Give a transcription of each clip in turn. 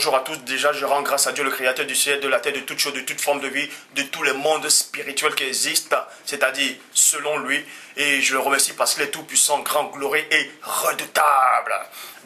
bonjour à tous. Déjà, je rends grâce à Dieu, le créateur du ciel, de la terre, de toutes choses, de toute forme de vie, de tous les mondes spirituels qui existent, c'est-à-dire selon lui. Et je le remercie parce qu'il est tout puissant, grand, glorieux et redoutable.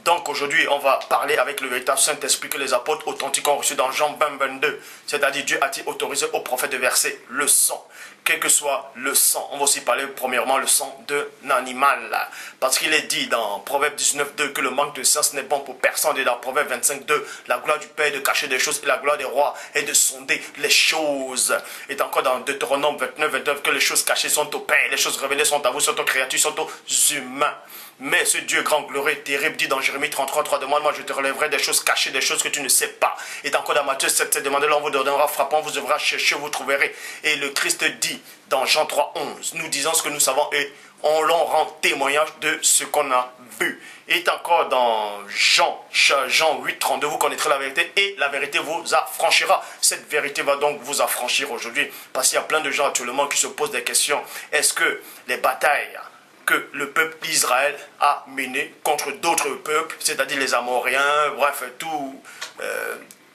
Donc aujourd'hui, on va parler avec le véritable Saint-Esprit que les apôtres authentiques ont reçu dans Jean 20, 22. C'est-à-dire Dieu a-t-il autorisé au prophète de verser le sang, quel que soit le sang. On va aussi parler premièrement le sang d'un animal. Parce qu'il est dit dans Proverbe 19, 2 que le manque de sens n'est bon pour personne. Et dans Proverbe 25, 2, la gloire du Père est de cacher des choses et la gloire des rois est de sonder les choses. Et encore dans Deutéronome 29, 29 que les choses cachées sont au Père, les choses révélées sont à vous, sont aux créatures, sont aux humains. Mais ce Dieu grand, glorieux, terrible, dit dans Jérémie 33, 3, demande-moi, je te relèverai des choses cachées, des choses que tu ne sais pas. Et encore dans Matthieu 7, 7, demandez-le, on vous donnera, frappant, vous devrez chercher, vous trouverez. Et le Christ dit dans Jean 3, 11, nous disons ce que nous savons et on l'en rend témoignage de ce qu'on a vu. Et encore dans Jean 8, 32, vous connaîtrez la vérité et la vérité vous affranchira. Cette vérité va donc vous affranchir aujourd'hui. Parce qu'il y a plein de gens actuellement qui se posent des questions. Est-ce que les batailles que le peuple d'Israël a mené contre d'autres peuples, c'est-à-dire les Amoréens, bref,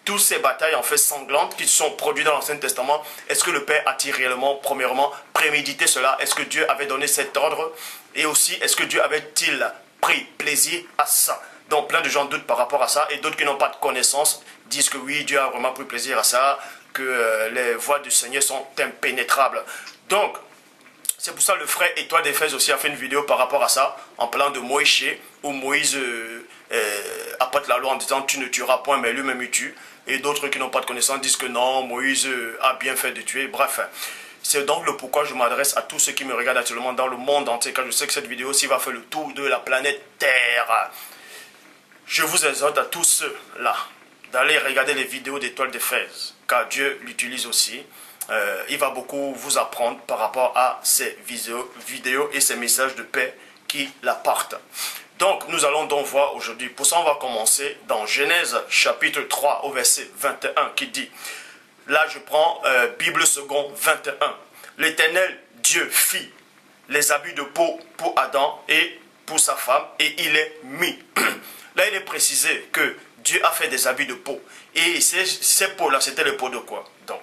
toutes ces batailles en fait sanglantes qui sont produites dans l'Ancien Testament, est-ce que le Père a-t-il réellement, premièrement, prémédité cela? Est-ce que Dieu avait donné cet ordre? Et aussi, est-ce que Dieu avait-il pris plaisir à ça? Donc plein de gens doutent par rapport à ça, et d'autres qui n'ont pas de connaissance disent que oui, Dieu a vraiment pris plaisir à ça, que les voies du Seigneur sont impénétrables. Donc, c'est pour ça que le frère Étoile d'Éphèse aussi a fait une vidéo par rapport à ça, en parlant de Moïse, où Moïse apporte la loi en disant tu ne tueras point, mais lui-même il tue. Et d'autres qui n'ont pas de connaissance disent que non, Moïse a bien fait de tuer. Bref, c'est donc le pourquoi je m'adresse à tous ceux qui me regardent actuellement dans le monde entier, car je sais que cette vidéo aussi va faire le tour de la planète Terre. Je vous exhorte à tous ceux-là d'aller regarder les vidéos d'Étoile d'Éphèse, car Dieu l'utilise aussi. Il va beaucoup vous apprendre par rapport à ces vidéos et ces messages de paix qui l'apportent. Donc, nous allons donc voir aujourd'hui. Pour ça, on va commencer dans Genèse chapitre 3 au verset 21 qui dit, là je prends Bible second 21. L'Éternel Dieu fit les habits de peau pour Adam et pour sa femme et il est mis. Là, il est précisé que Dieu a fait des habits de peau. Et ces peaux-là, c'était les peaux de quoi? Donc,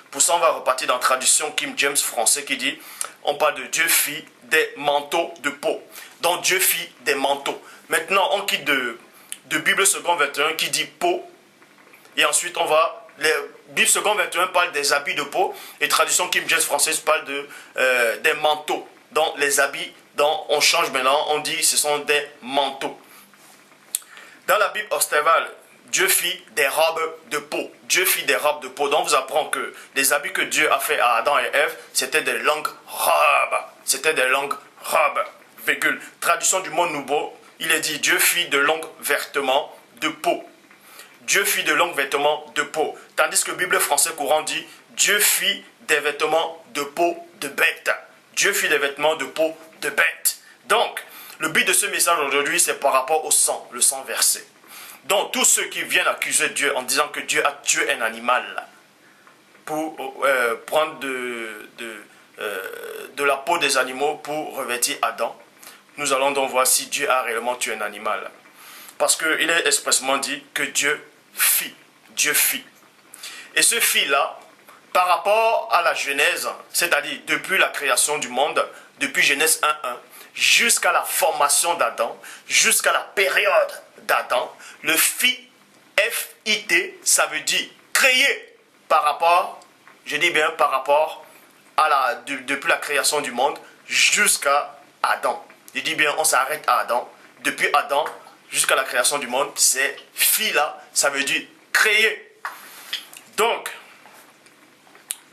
pour ça, on va repartir dans la traduction King James français qui dit, on parle de Dieu fit des manteaux de peau. Donc Dieu fit des manteaux. Maintenant, on quitte de Bible second 21 qui dit peau. Et ensuite, on va, Bible second 21 parle des habits de peau. Et traduction King James française parle des manteaux. Donc les habits, on change maintenant, on dit ce sont des manteaux. Dans la Bible Ostéval, Dieu fit des robes de peau. Dieu fit des robes de peau. Donc, on vous apprend que les habits que Dieu a fait à Adam et Ève, c'était des longues robes. C'était des longues robes. Virgule. Traduction du mot nouveau, il est dit Dieu fit de longs vêtements de peau. Dieu fit de longs vêtements de peau. Tandis que Bible français courant dit Dieu fit des vêtements de peau de bête. Dieu fit des vêtements de peau de bête. Donc, le but de ce message aujourd'hui, c'est par rapport au sang, le sang versé. Donc, tous ceux qui viennent accuser Dieu en disant que Dieu a tué un animal pour prendre de la peau des animaux pour revêtir Adam, nous allons donc voir si Dieu a réellement tué un animal. Parce qu'il est expressément dit que Dieu fit. Dieu fit. Et ce fit-là, par rapport à la Genèse, c'est-à-dire depuis la création du monde, depuis Genèse 1.1, jusqu'à la formation d'Adam, jusqu'à la période d'Adam, le fit, F-I-T, ça veut dire créer par rapport, je dis bien par rapport à depuis la création du monde jusqu'à Adam. Je dis bien, on s'arrête à Adam. Depuis Adam jusqu'à la création du monde, c'est fit là, ça veut dire créer. Donc,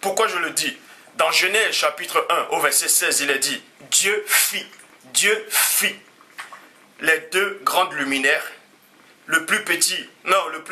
pourquoi je le dis? Dans Genèse chapitre 1 au verset 16, il est dit, Dieu fit les deux grandes luminaires, le plus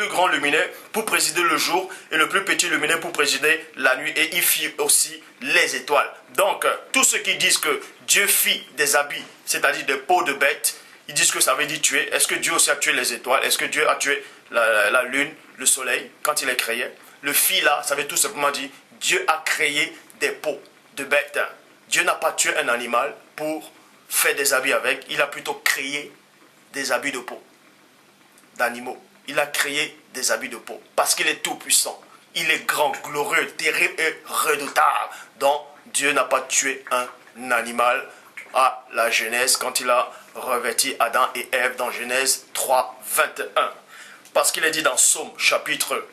grand luminaire pour présider le jour et le plus petit luminaire pour présider la nuit, et il fit aussi les étoiles. Donc, tous ceux qui disent que Dieu fit des habits, c'est-à-dire des peaux de bêtes, ils disent que ça veut dire tuer. Est-ce que Dieu aussi a tué les étoiles? Est-ce que Dieu a tué la lune, le soleil, quand il les créait? Le fit là, ça veut tout simplement dire Dieu a créé des peaux de bêtes. Dieu n'a pas tué un animal pour faire des habits avec, il a plutôt créé des habits de peau d'animaux. Il a créé des habits de peau. Parce qu'il est tout puissant. Il est grand, glorieux, terrible et redoutable. Donc, Dieu n'a pas tué un animal à la Genèse quand il a revêti Adam et Ève dans Genèse 3, 21. Parce qu'il est dit dans Psaume chapitre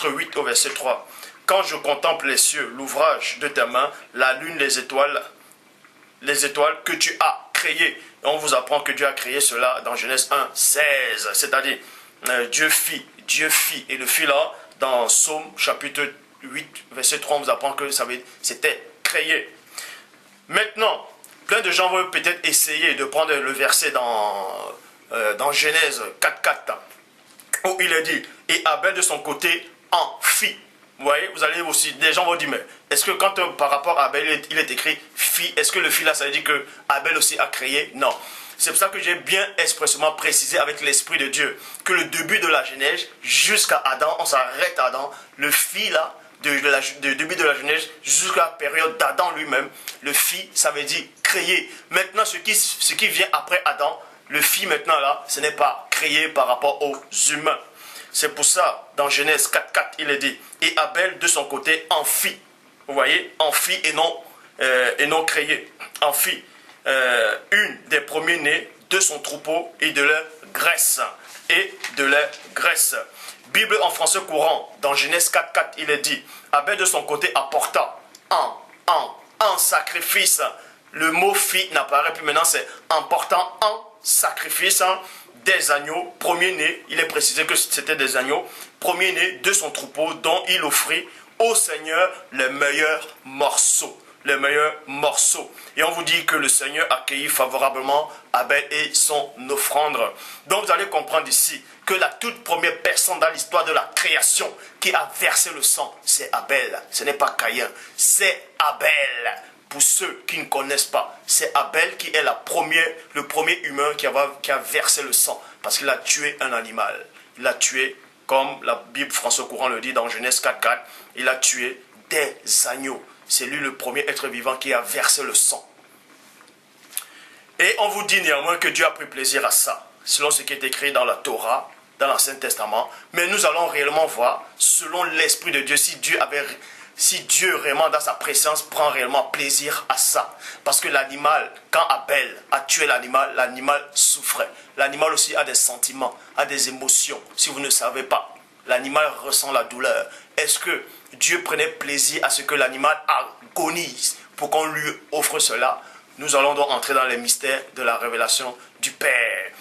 8 au verset 3. Quand je contemple les cieux, l'ouvrage de tes mains, la lune, les étoiles que tu as créées. Et on vous apprend que Dieu a créé cela dans Genèse 1, 16. C'est-à-dire, Dieu fit. Et le fit là, dans Psaume chapitre 8, verset 3, on vous apprend que c'était créé. Maintenant, plein de gens vont peut-être essayer de prendre le verset dans Genèse 4, 4, où il est dit, et Abel de son côté en fit. Vous voyez, vous allez aussi, des gens vont dire, mais est-ce que quand par rapport à Abel, il est écrit fit, est-ce que le fit là, ça veut dire que Abel aussi a créé? Non. C'est pour ça que j'ai bien expressément précisé avec l'Esprit de Dieu que le début de la Genèse jusqu'à Adam, on s'arrête à Adam, le fit là, du début de la Genèse jusqu'à la période d'Adam lui-même, le fit, ça veut dire créer. Maintenant, ce qui vient après Adam, le fit maintenant là, ce n'est pas créé par rapport aux humains. C'est pour ça, dans Genèse 4, 4, il est dit, et Abel de son côté en fit. Vous voyez, en fit et non créé. En fit une des premiers-nés de son troupeau et de leur graisse. Bible en français courant, dans Genèse 4, 4, il est dit, Abel de son côté apporta en sacrifice. Le mot fit n'apparaît plus maintenant, c'est en portant en sacrifice des agneaux, premier-né, il est précisé que c'était des agneaux, premier-né de son troupeau dont il offrit au Seigneur les meilleurs morceaux. Et on vous dit que le Seigneur accueillit favorablement Abel et son offrande. Donc vous allez comprendre ici que la toute première personne dans l'histoire de la création qui a versé le sang, c'est Abel. Ce n'est pas Caïn, c'est Abel. Pour ceux qui ne connaissent pas, c'est Abel qui est le premier humain qui a versé le sang. Parce qu'il a tué un animal. Il a tué, comme la Bible François Courant le dit dans Genèse 4, 4, il a tué des agneaux. C'est lui le premier être vivant qui a versé le sang. Et on vous dit néanmoins que Dieu a pris plaisir à ça, selon ce qui est écrit dans la Torah, dans l'Ancien Testament. Mais nous allons réellement voir, selon l'Esprit de Dieu, si Dieu vraiment dans sa présence prend réellement plaisir à ça. Parce que l'animal, quand Abel a tué l'animal, l'animal souffrait. L'animal aussi a des sentiments, a des émotions. Si vous ne savez pas, l'animal ressent la douleur. Est-ce que Dieu prenait plaisir à ce que l'animal agonise pour qu'on lui offre cela? Nous allons donc entrer dans les mystères de la révélation du Père.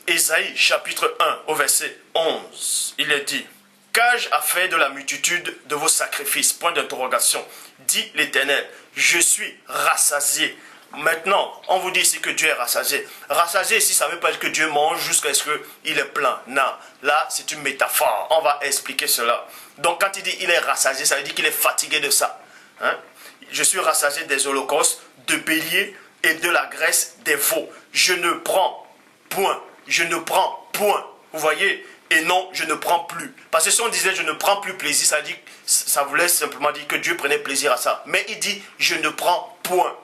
Ésaïe chapitre 1 au verset 11, il est dit, qu'ai-je à faire de la multitude de vos sacrifices? Point d'interrogation. Dit l'Éternel, je suis rassasié. Maintenant, on vous dit ici que Dieu est rassasié. Rassasié ici, ça ne veut pas dire que Dieu mange jusqu'à ce qu'il est plein. Non, là, c'est une métaphore. On va expliquer cela. Donc, quand il dit qu'il est rassasié, ça veut dire qu'il est fatigué de ça. Hein? Je suis rassasié des holocaustes, de béliers et de la graisse des veaux. Je ne prends point. Vous voyez? Et non, je ne prends plus. Parce que si on disait je ne prends plus plaisir, ça voulait simplement dire que Dieu prenait plaisir à ça. Mais il dit je ne prends point.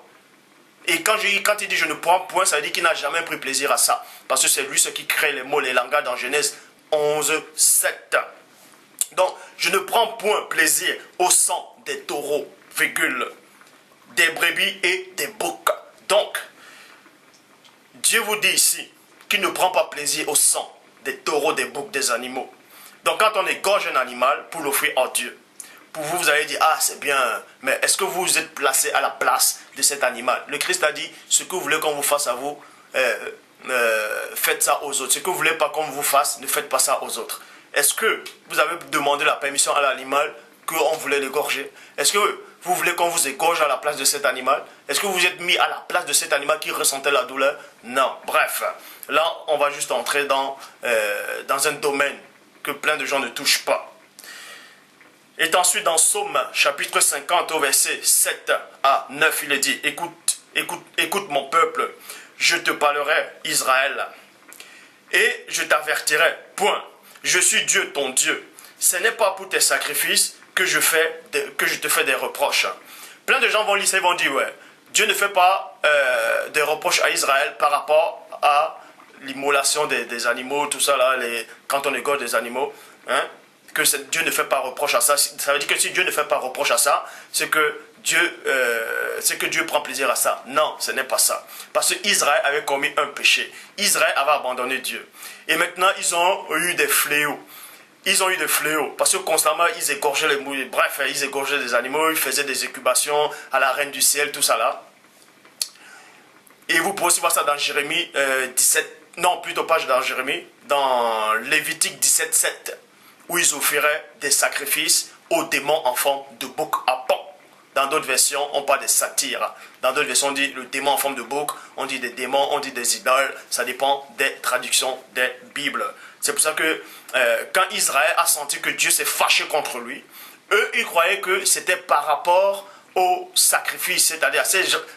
Et quand il dit je ne prends point, ça veut dire qu'il n'a jamais pris plaisir à ça. Parce que c'est lui ce qui crée les mots, les langages dans Genèse 11, 7. Donc, je ne prends point plaisir au sang des taureaux, des brebis et des boucs. Donc, Dieu vous dit ici qu'il ne prend pas plaisir au sang des taureaux, des boucs, des animaux. Donc quand on égorge un animal pour l'offrir à Dieu, pour vous, vous allez dire, ah c'est bien, mais est-ce que vous êtes placé à la place de cet animal? Le Christ a dit, ce que vous voulez qu'on vous fasse à vous, faites ça aux autres. Ce que vous voulez pas qu'on vous fasse, ne faites pas ça aux autres. Est-ce que vous avez demandé la permission à l'animal qu'on voulait l'égorger? Est-ce que vous voulez qu'on vous égorge à la place de cet animal? Est-ce que vous vous êtes mis à la place de cet animal qui ressentait la douleur? Non. Bref, là, on va juste entrer dans un domaine que plein de gens ne touchent pas. Et ensuite, dans Psaume chapitre 50, au verset 7 à 9, il est dit, écoute mon peuple, je te parlerai, Israël, et je t'avertirai, point, je suis Dieu, ton Dieu. Ce n'est pas pour tes sacrifices que je te fais des reproches. Plein de gens vont lire ça et vont dire, ouais, Dieu ne fait pas des reproches à Israël par rapport à l'immolation des animaux, tout ça là, quand on égorge des animaux, hein, que Dieu ne fait pas reproche à ça. Ça veut dire que si Dieu ne fait pas reproche à ça, c'est que Dieu prend plaisir à ça. Non, ce n'est pas ça. Parce qu'Israël avait commis un péché. Israël avait abandonné Dieu. Et maintenant, ils ont eu des fléaux. Ils ont eu des fléaux. Parce que constamment, ils égorgeaient les mouilles. Bref, ils égorgeaient des animaux, ils faisaient des incubations à la reine du ciel, tout ça là. Et vous pouvez aussi voir ça dans Jérémie 17. Non, plutôt pas dans Jérémie. Dans Lévitique 17, 7. Où ils offraient des sacrifices aux démons en forme de bouc à pan. Dans d'autres versions, on parle des satyres. Dans d'autres versions, on dit le démon en forme de bouc, on dit des démons, on dit des idoles. Ça dépend des traductions des Bibles. C'est pour ça que quand Israël a senti que Dieu s'est fâché contre lui, eux, ils croyaient que c'était par rapport au sacrifice, c'est-à-dire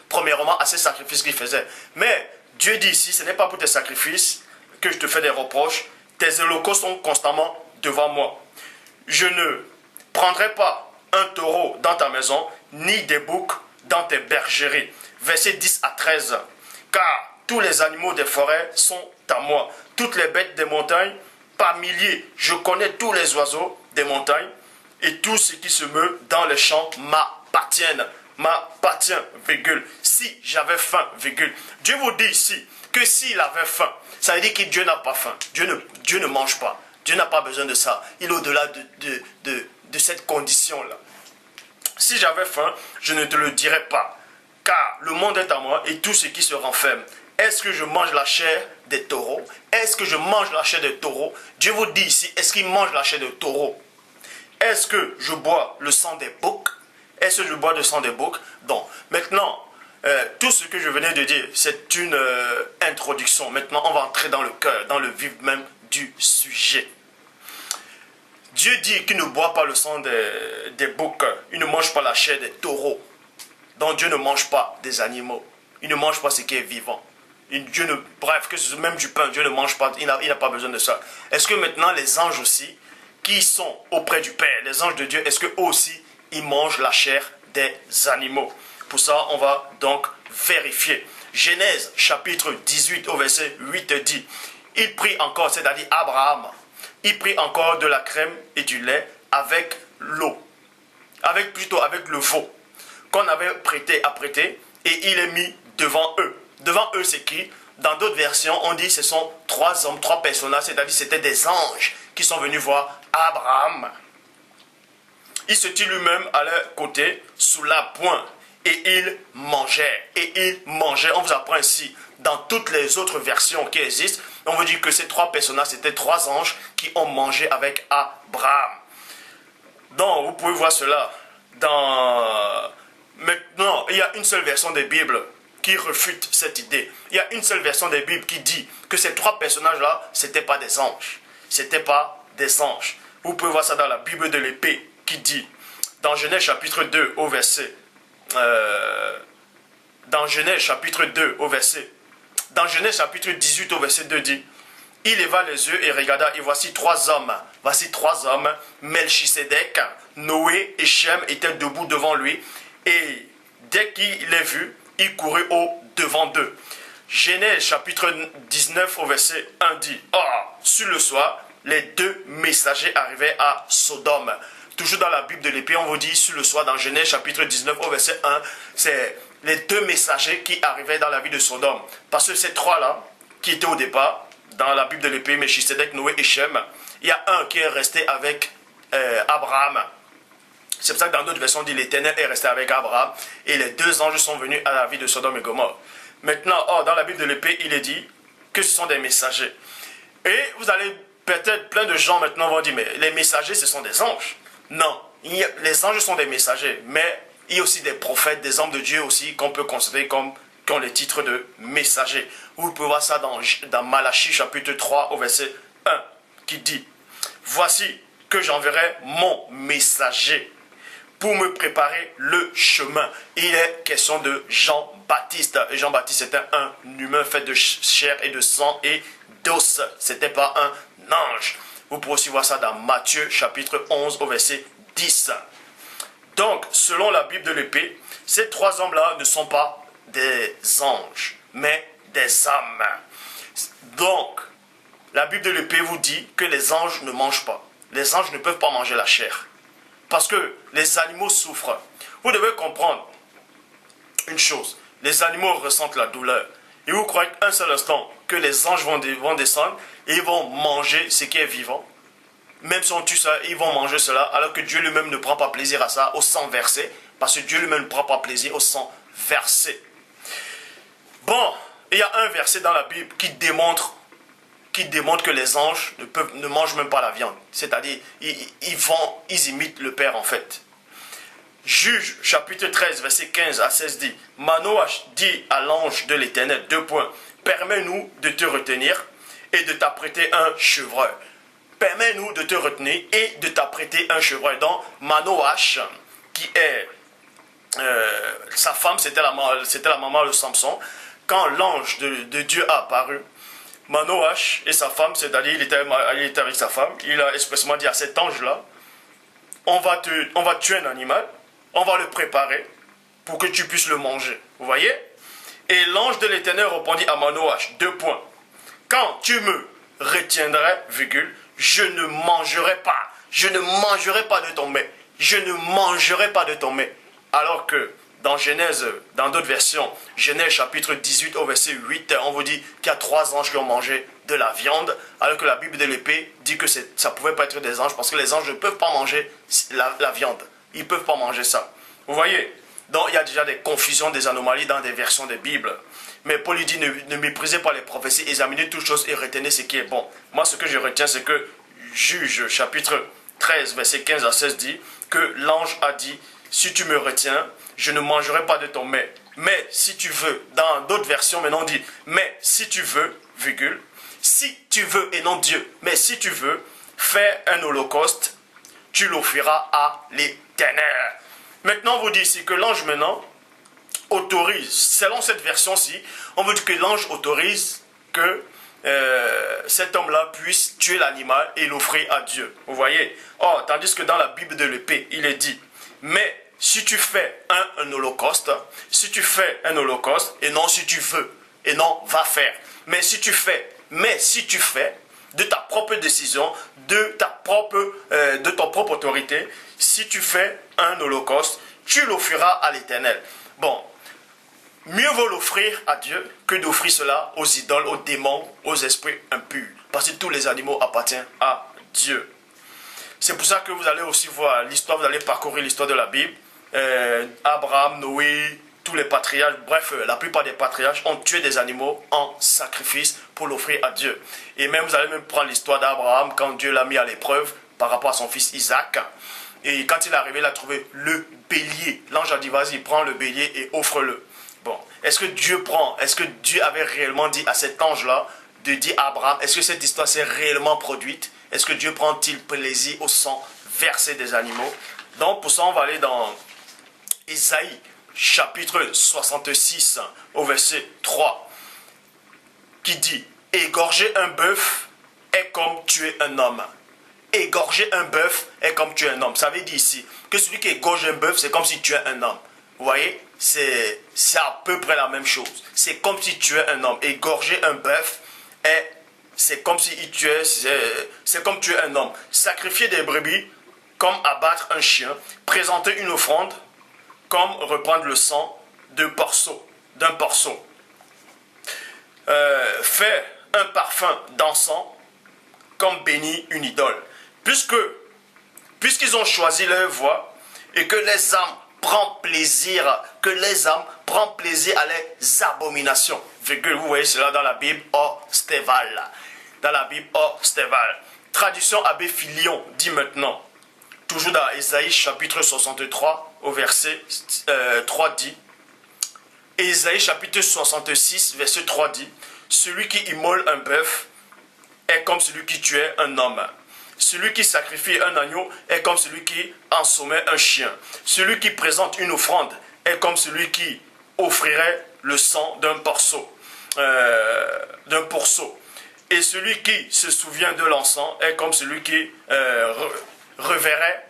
premièrement à ces sacrifices qu'ils faisaient. Mais Dieu dit ici, ce n'est pas pour tes sacrifices que je te fais des reproches. Tes holocaustes sont constamment devant moi. Je ne prendrai pas un taureau dans ta maison, ni des boucs dans tes bergeries. Versets 10 à 13. Car tous les animaux des forêts sont à moi. Toutes les bêtes des montagnes, par milliers. Je connais tous les oiseaux des montagnes, et tout ce qui se meut dans les champs m'appartiennent. M'appartient, virgule. Si j'avais faim, virgule. Dieu vous dit ici que s'il avait faim, ça veut dire que Dieu n'a pas faim. Dieu ne mange pas. Dieu n'a pas besoin de ça. Il est au-delà de cette condition-là. Si j'avais faim, je ne te le dirais pas. Car le monde est à moi et tout ce qui se renferme. Est-ce que je mange la chair des taureaux? Est-ce que je mange la chair des taureaux? Dieu vous dit ici, est-ce qu'il mange la chair des taureaux? Est-ce que je bois le sang des boucs? Est-ce que je bois le sang des boucs? Donc, maintenant, tout ce que je venais de dire, c'est une introduction. Maintenant, on va entrer dans le cœur, dans le vif même du sujet. Dieu dit qu'il ne boit pas le sang des boucs. Il ne mange pas la chair des taureaux. Donc Dieu ne mange pas des animaux. Il ne mange pas ce qui est vivant. Bref, que ce même du pain, Dieu ne mange pas. Il n'a pas besoin de ça. Est-ce que maintenant les anges aussi, qui sont auprès du Père, les anges de Dieu, est-ce qu'eux aussi, ils mangent la chair des animaux? Pour ça, on va donc vérifier. Genèse chapitre 18 au verset 8 dit, il prit encore, c'est-à-dire Abraham, il prit encore de la crème et du lait avec l'eau, avec le veau qu'on avait prêté à prêter, et il est mis devant eux. Devant eux, c'est qui? Dans d'autres versions, on dit que ce sont trois hommes, trois personnages, c'est-à-dire c'était des anges qui sont venus voir Abraham. Il se tient lui-même à leur côté, sous la pointe, et il mangeait. On vous apprend ici, dans toutes les autres versions qui existent, on vous dit que ces trois personnages, c'était trois anges qui ont mangé avec Abraham. Donc, vous pouvez voir cela Maintenant, il y a une seule version des Bibles qui refute cette idée. Il y a une seule version des Bibles qui dit que ces trois personnages-là, ce n'étaient pas des anges. C'était pas des anges. Vous pouvez voir ça dans la Bible de l'épée qui dit, dans Genèse chapitre 2 au verset... dans Genèse chapitre 18 au verset 2 dit, il leva les yeux et regarda, et voici trois hommes, Melchisédek, Noé et Shem étaient debout devant lui, et dès qu'il les vit, il courut au-devant d'eux. Genèse chapitre 19 au verset 1 dit, or, sur le soir, les deux messagers arrivaient à Sodome. Toujours dans la Bible de l'épée, on vous dit sur le soir, dans Genèse chapitre 19 au verset 1, c'est les deux messagers qui arrivaient dans la ville de Sodome. Parce que ces trois-là, qui étaient au départ, dans la Bible de l'épée, Melchisédek, Noé et Shem, il y a un qui est resté avec Abraham. C'est pour ça que dans d'autres versions, on dit l'Éternel est resté avec Abraham, et les deux anges sont venus à la ville de Sodome et Gomorrhe. Maintenant, dans la Bible de l'épée, il est dit que ce sont des messagers. Et vous allez, peut-être plein de gens maintenant vont dire, mais les messagers, ce sont des anges. Non, les anges sont des messagers, mais il y a aussi des prophètes, des hommes de Dieu aussi, qu'on peut considérer comme qui ont les titres de messagers. Vous pouvez voir ça dans Malachie chapitre 3 au verset 1, qui dit, voici que j'enverrai mon messager pour me préparer le chemin. Il est question de Jean-Baptiste. Et Jean-Baptiste était un humain fait de chair et de sang et d'os. Ce n'était pas un ange. Vous pouvez aussi voir ça dans Matthieu chapitre 11 au verset 10. Donc, selon la Bible de l'épée, ces trois hommes-là ne sont pas des anges, mais des âmes. Donc, la Bible de l'épée vous dit que les anges ne mangent pas. Les anges ne peuvent pas manger la chair. Parce que les animaux souffrent. Vous devez comprendre une chose. Les animaux ressentent la douleur. Et vous croyez qu'un seul instant que les anges vont descendre et ils vont manger ce qui est vivant. Même si on tue ça, ils vont manger cela, alors que Dieu lui-même ne prend pas plaisir à ça, au sang versé. Parce que Dieu lui-même ne prend pas plaisir au sang versé. Bon, il y a un verset dans la Bible qui démontre que les anges ne mangent même pas la viande. C'est-à-dire, ils imitent le Père en fait. Juge, chapitre 13, verset 15 à 16 dit, Manoah dit à l'ange de l'Éternel, 2 points, permets-nous de te retenir et de t'apprêter un chevreuil. Permets-nous de te retenir et de t'apprêter un chevreuil. Donc, Manoah, qui est sa femme, c'était la maman de Samson, quand l'ange de Dieu a apparu, Manoah et sa femme, c'est-à-dire il était avec sa femme, il a expressément dit à cet ange-là, on va tuer un animal, on va le préparer pour que tu puisses le manger. Vous voyez? Et l'ange de l'Éternel répondit à Manoah, 2 points. Quand tu me retiendrais, virgule, je ne mangerai pas de ton mets. Je ne mangerai pas de ton mets. Alors que dans Genèse, dans d'autres versions, Genèse chapitre 18 au verset 8, on vous dit qu'il y a 3 anges qui ont mangé de la viande, alors que la Bible de l'épée dit que ça ne pouvait pas être des anges, parce que les anges ne peuvent pas manger la viande. Ils ne peuvent pas manger ça. Vous voyez? Donc il y a déjà des confusions, des anomalies dans des versions des Bibles. Mais Paul lui dit, ne méprisez pas les prophéties, examinez toutes choses et retenez ce qui est bon. Moi, ce que je retiens, c'est que Juge, chapitre 13, verset 15 à 16 dit que l'ange a dit, si tu me retiens, je ne mangerai pas de ton mets. Mais si tu veux, dans d'autres versions, maintenant on dit, mais si tu veux, virgule, si tu veux, et non Dieu, mais si tu veux, fais un holocauste, tu l'offriras à l'Éternel. Maintenant, on vous dit ici que l'ange maintenant autorise, selon cette version-ci, on veut dire que l'ange autorise que cet homme-là puisse tuer l'animal et l'offrir à Dieu. Vous voyez? Or, tandis que dans la Bible de l'épée, il est dit, mais si tu fais un holocauste, et non si tu veux, et non va faire, mais si tu fais, de ta propre décision, de ton propre autorité, si tu fais un holocauste, tu l'offriras à l'Éternel. Bon, mieux vaut l'offrir à Dieu que d'offrir cela aux idoles, aux démons, aux esprits impurs. Parce que tous les animaux appartiennent à Dieu. C'est pour ça que vous allez aussi voir l'histoire, vous allez parcourir l'histoire de la Bible. Abraham, Noé, tous les patriarches, bref, la plupart des patriarches ont tué des animaux en sacrifice pour l'offrir à Dieu. Et même, vous allez même prendre l'histoire d'Abraham quand Dieu l'a mis à l'épreuve par rapport à son fils Isaac. Et quand il est arrivé, il a trouvé le bélier. L'ange a dit, vas-y, prends le bélier et offre-le. Bon, est-ce que Dieu avait réellement dit à cet ange-là de dire à Abraham, est-ce que cette histoire s'est réellement produite? Est-ce que Dieu prend-il plaisir au sang versé des animaux? Donc, pour ça, on va aller dans Ésaïe, chapitre 66, au verset 3, qui dit, égorger un bœuf est comme tuer un homme. Égorger un bœuf est comme tuer un homme. Ça veut dire ici que celui qui égorge un bœuf, c'est comme si tuait un homme. Vous voyez, c'est à peu près la même chose. C'est comme si tuait un homme. Égorger un bœuf, c'est comme si c'est comme tuer un homme. Sacrifier des brebis, comme abattre un chien. Présenter une offrande, comme reprendre le sang d'un porceau. Faire un parfum d'encens, comme bénir une idole. Puisqu'ils ont choisi leur voie et que les âmes prennent plaisir à les abominations. Virgule, vous voyez cela dans la Bible Orsteval. Traduction Abbé Filion dit maintenant, toujours dans Ésaïe chapitre 63 au verset 3 dit, Ésaïe chapitre 66 verset 3 dit, celui qui immole un bœuf est comme celui qui tuait un homme. Celui qui sacrifie un agneau est comme celui qui ensommeille un chien. Celui qui présente une offrande est comme celui qui offrirait le sang d'un porceau. Et celui qui se souvient de l'encens est comme celui qui reverrait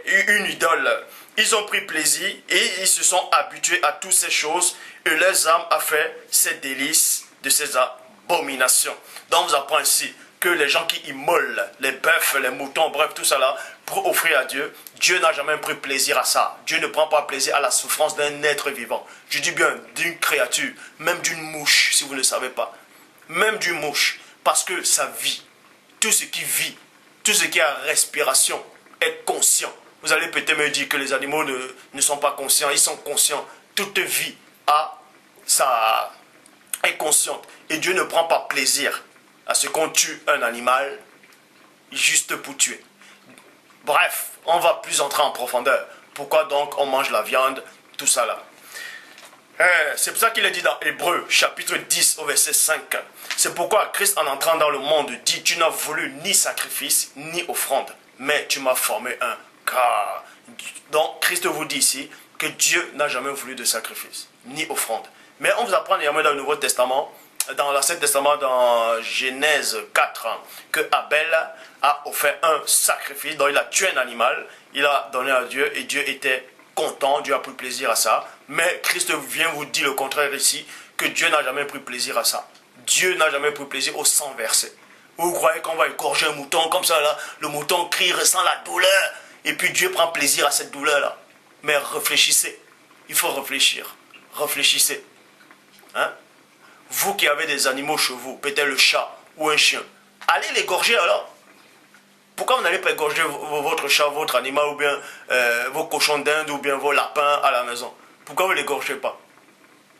une idole. Ils ont pris plaisir et ils se sont habitués à toutes ces choses et leurs âmes a fait ces délices de ces abominations. abomination. Donc on vous apprend ici que les gens qui immolent les bœufs, les moutons, bref, tout ça là, pour offrir à Dieu, Dieu n'a jamais pris plaisir à ça. Dieu ne prend pas plaisir à la souffrance d'un être vivant. Je dis bien d'une créature, même d'une mouche, si vous ne savez pas. Même d'une mouche, parce que ça vit. Tout ce qui vit, tout ce qui a respiration est conscient. Vous allez peut-être me dire que les animaux ne sont pas conscients, ils sont conscients. Toute vie est consciente. Et Dieu ne prend pas plaisir à ce qu'on tue un animal juste pour tuer. Bref, on va plus entrer en profondeur. Pourquoi donc on mange la viande, tout ça là. C'est pour ça qu'il est dit dans Hébreux, chapitre 10, au verset 5. C'est pourquoi Christ, en entrant dans le monde, dit, tu n'as voulu ni sacrifice, ni offrande, mais tu m'as formé un car. Donc, Christ vous dit ici que Dieu n'a jamais voulu de sacrifice, ni offrande. Mais on vous apprend également dans le Nouveau Testament, dans l'Ancien Testament, dans Genèse 4, que Abel a offert un sacrifice, donc il a tué un animal, il a donné à Dieu, et Dieu était content, Dieu a pris plaisir à ça. Mais Christ vient vous dire le contraire ici, que Dieu n'a jamais pris plaisir à ça. Dieu n'a jamais pris plaisir au sang versé. Vous croyez qu'on va égorger un mouton comme ça, là, le mouton crie, ressent la douleur, et puis Dieu prend plaisir à cette douleur-là. Mais réfléchissez, il faut réfléchir, réfléchissez. Hein? Vous qui avez des animaux chez vous, peut-être le chat ou un chien, allez l'égorger alors. Pourquoi vous n'allez pas égorger votre chat, votre animal, ou bien vos cochons d'Inde, ou bien vos lapins à la maison? Pourquoi vous ne les égorgez pas?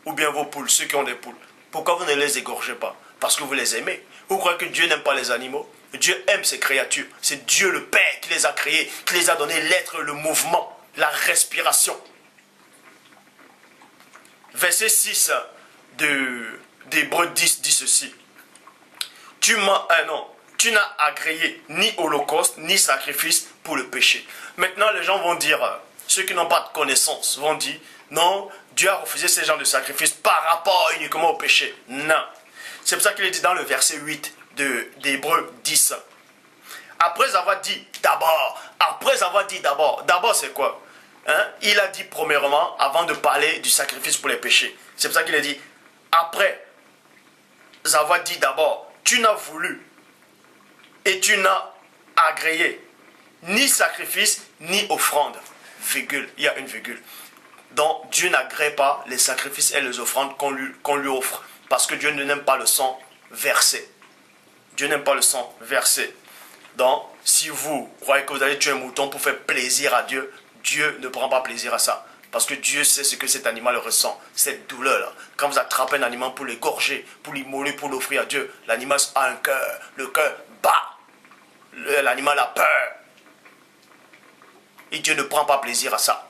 Ou bien vos poules, ceux qui ont des poules. Pourquoi vous ne les égorgez pas? Parce que vous les aimez. Vous croyez que Dieu n'aime pas les animaux? Dieu aime ses créatures. C'est Dieu le Père qui les a créés, qui les a donné l'être, le mouvement, la respiration. Verset 6 d'Hébreux 10 dit ceci. Tu n'as agréé ni holocauste, ni sacrifice pour le péché. Maintenant, les gens vont dire, ceux qui n'ont pas de connaissance, vont dire, non, Dieu a refusé ces genres de sacrifices par rapport uniquement au péché. Non. C'est pour ça qu'il est dit dans le verset 8 d'Hébreux 10. Après avoir dit d'abord, d'abord c'est quoi? Il a dit premièrement, avant de parler du sacrifice pour les péchés. C'est pour ça qu'il a dit, après avoir dit d'abord, tu n'as voulu et tu n'as agréé ni sacrifice ni offrande. Virgule, il y a une virgule. Donc Dieu n'agrée pas les sacrifices et les offrandes qu'on lui offre. Parce que Dieu n'aime pas le sang versé. Dieu n'aime pas le sang versé. Donc, si vous croyez que vous allez tuer un mouton pour faire plaisir à Dieu, Dieu ne prend pas plaisir à ça. Parce que Dieu sait ce que cet animal ressent, cette douleur-là. Quand vous attrapez un animal pour l'égorger, pour l'immoler, pour l'offrir à Dieu, l'animal a un cœur. Le cœur bat. L'animal a peur. Et Dieu ne prend pas plaisir à ça.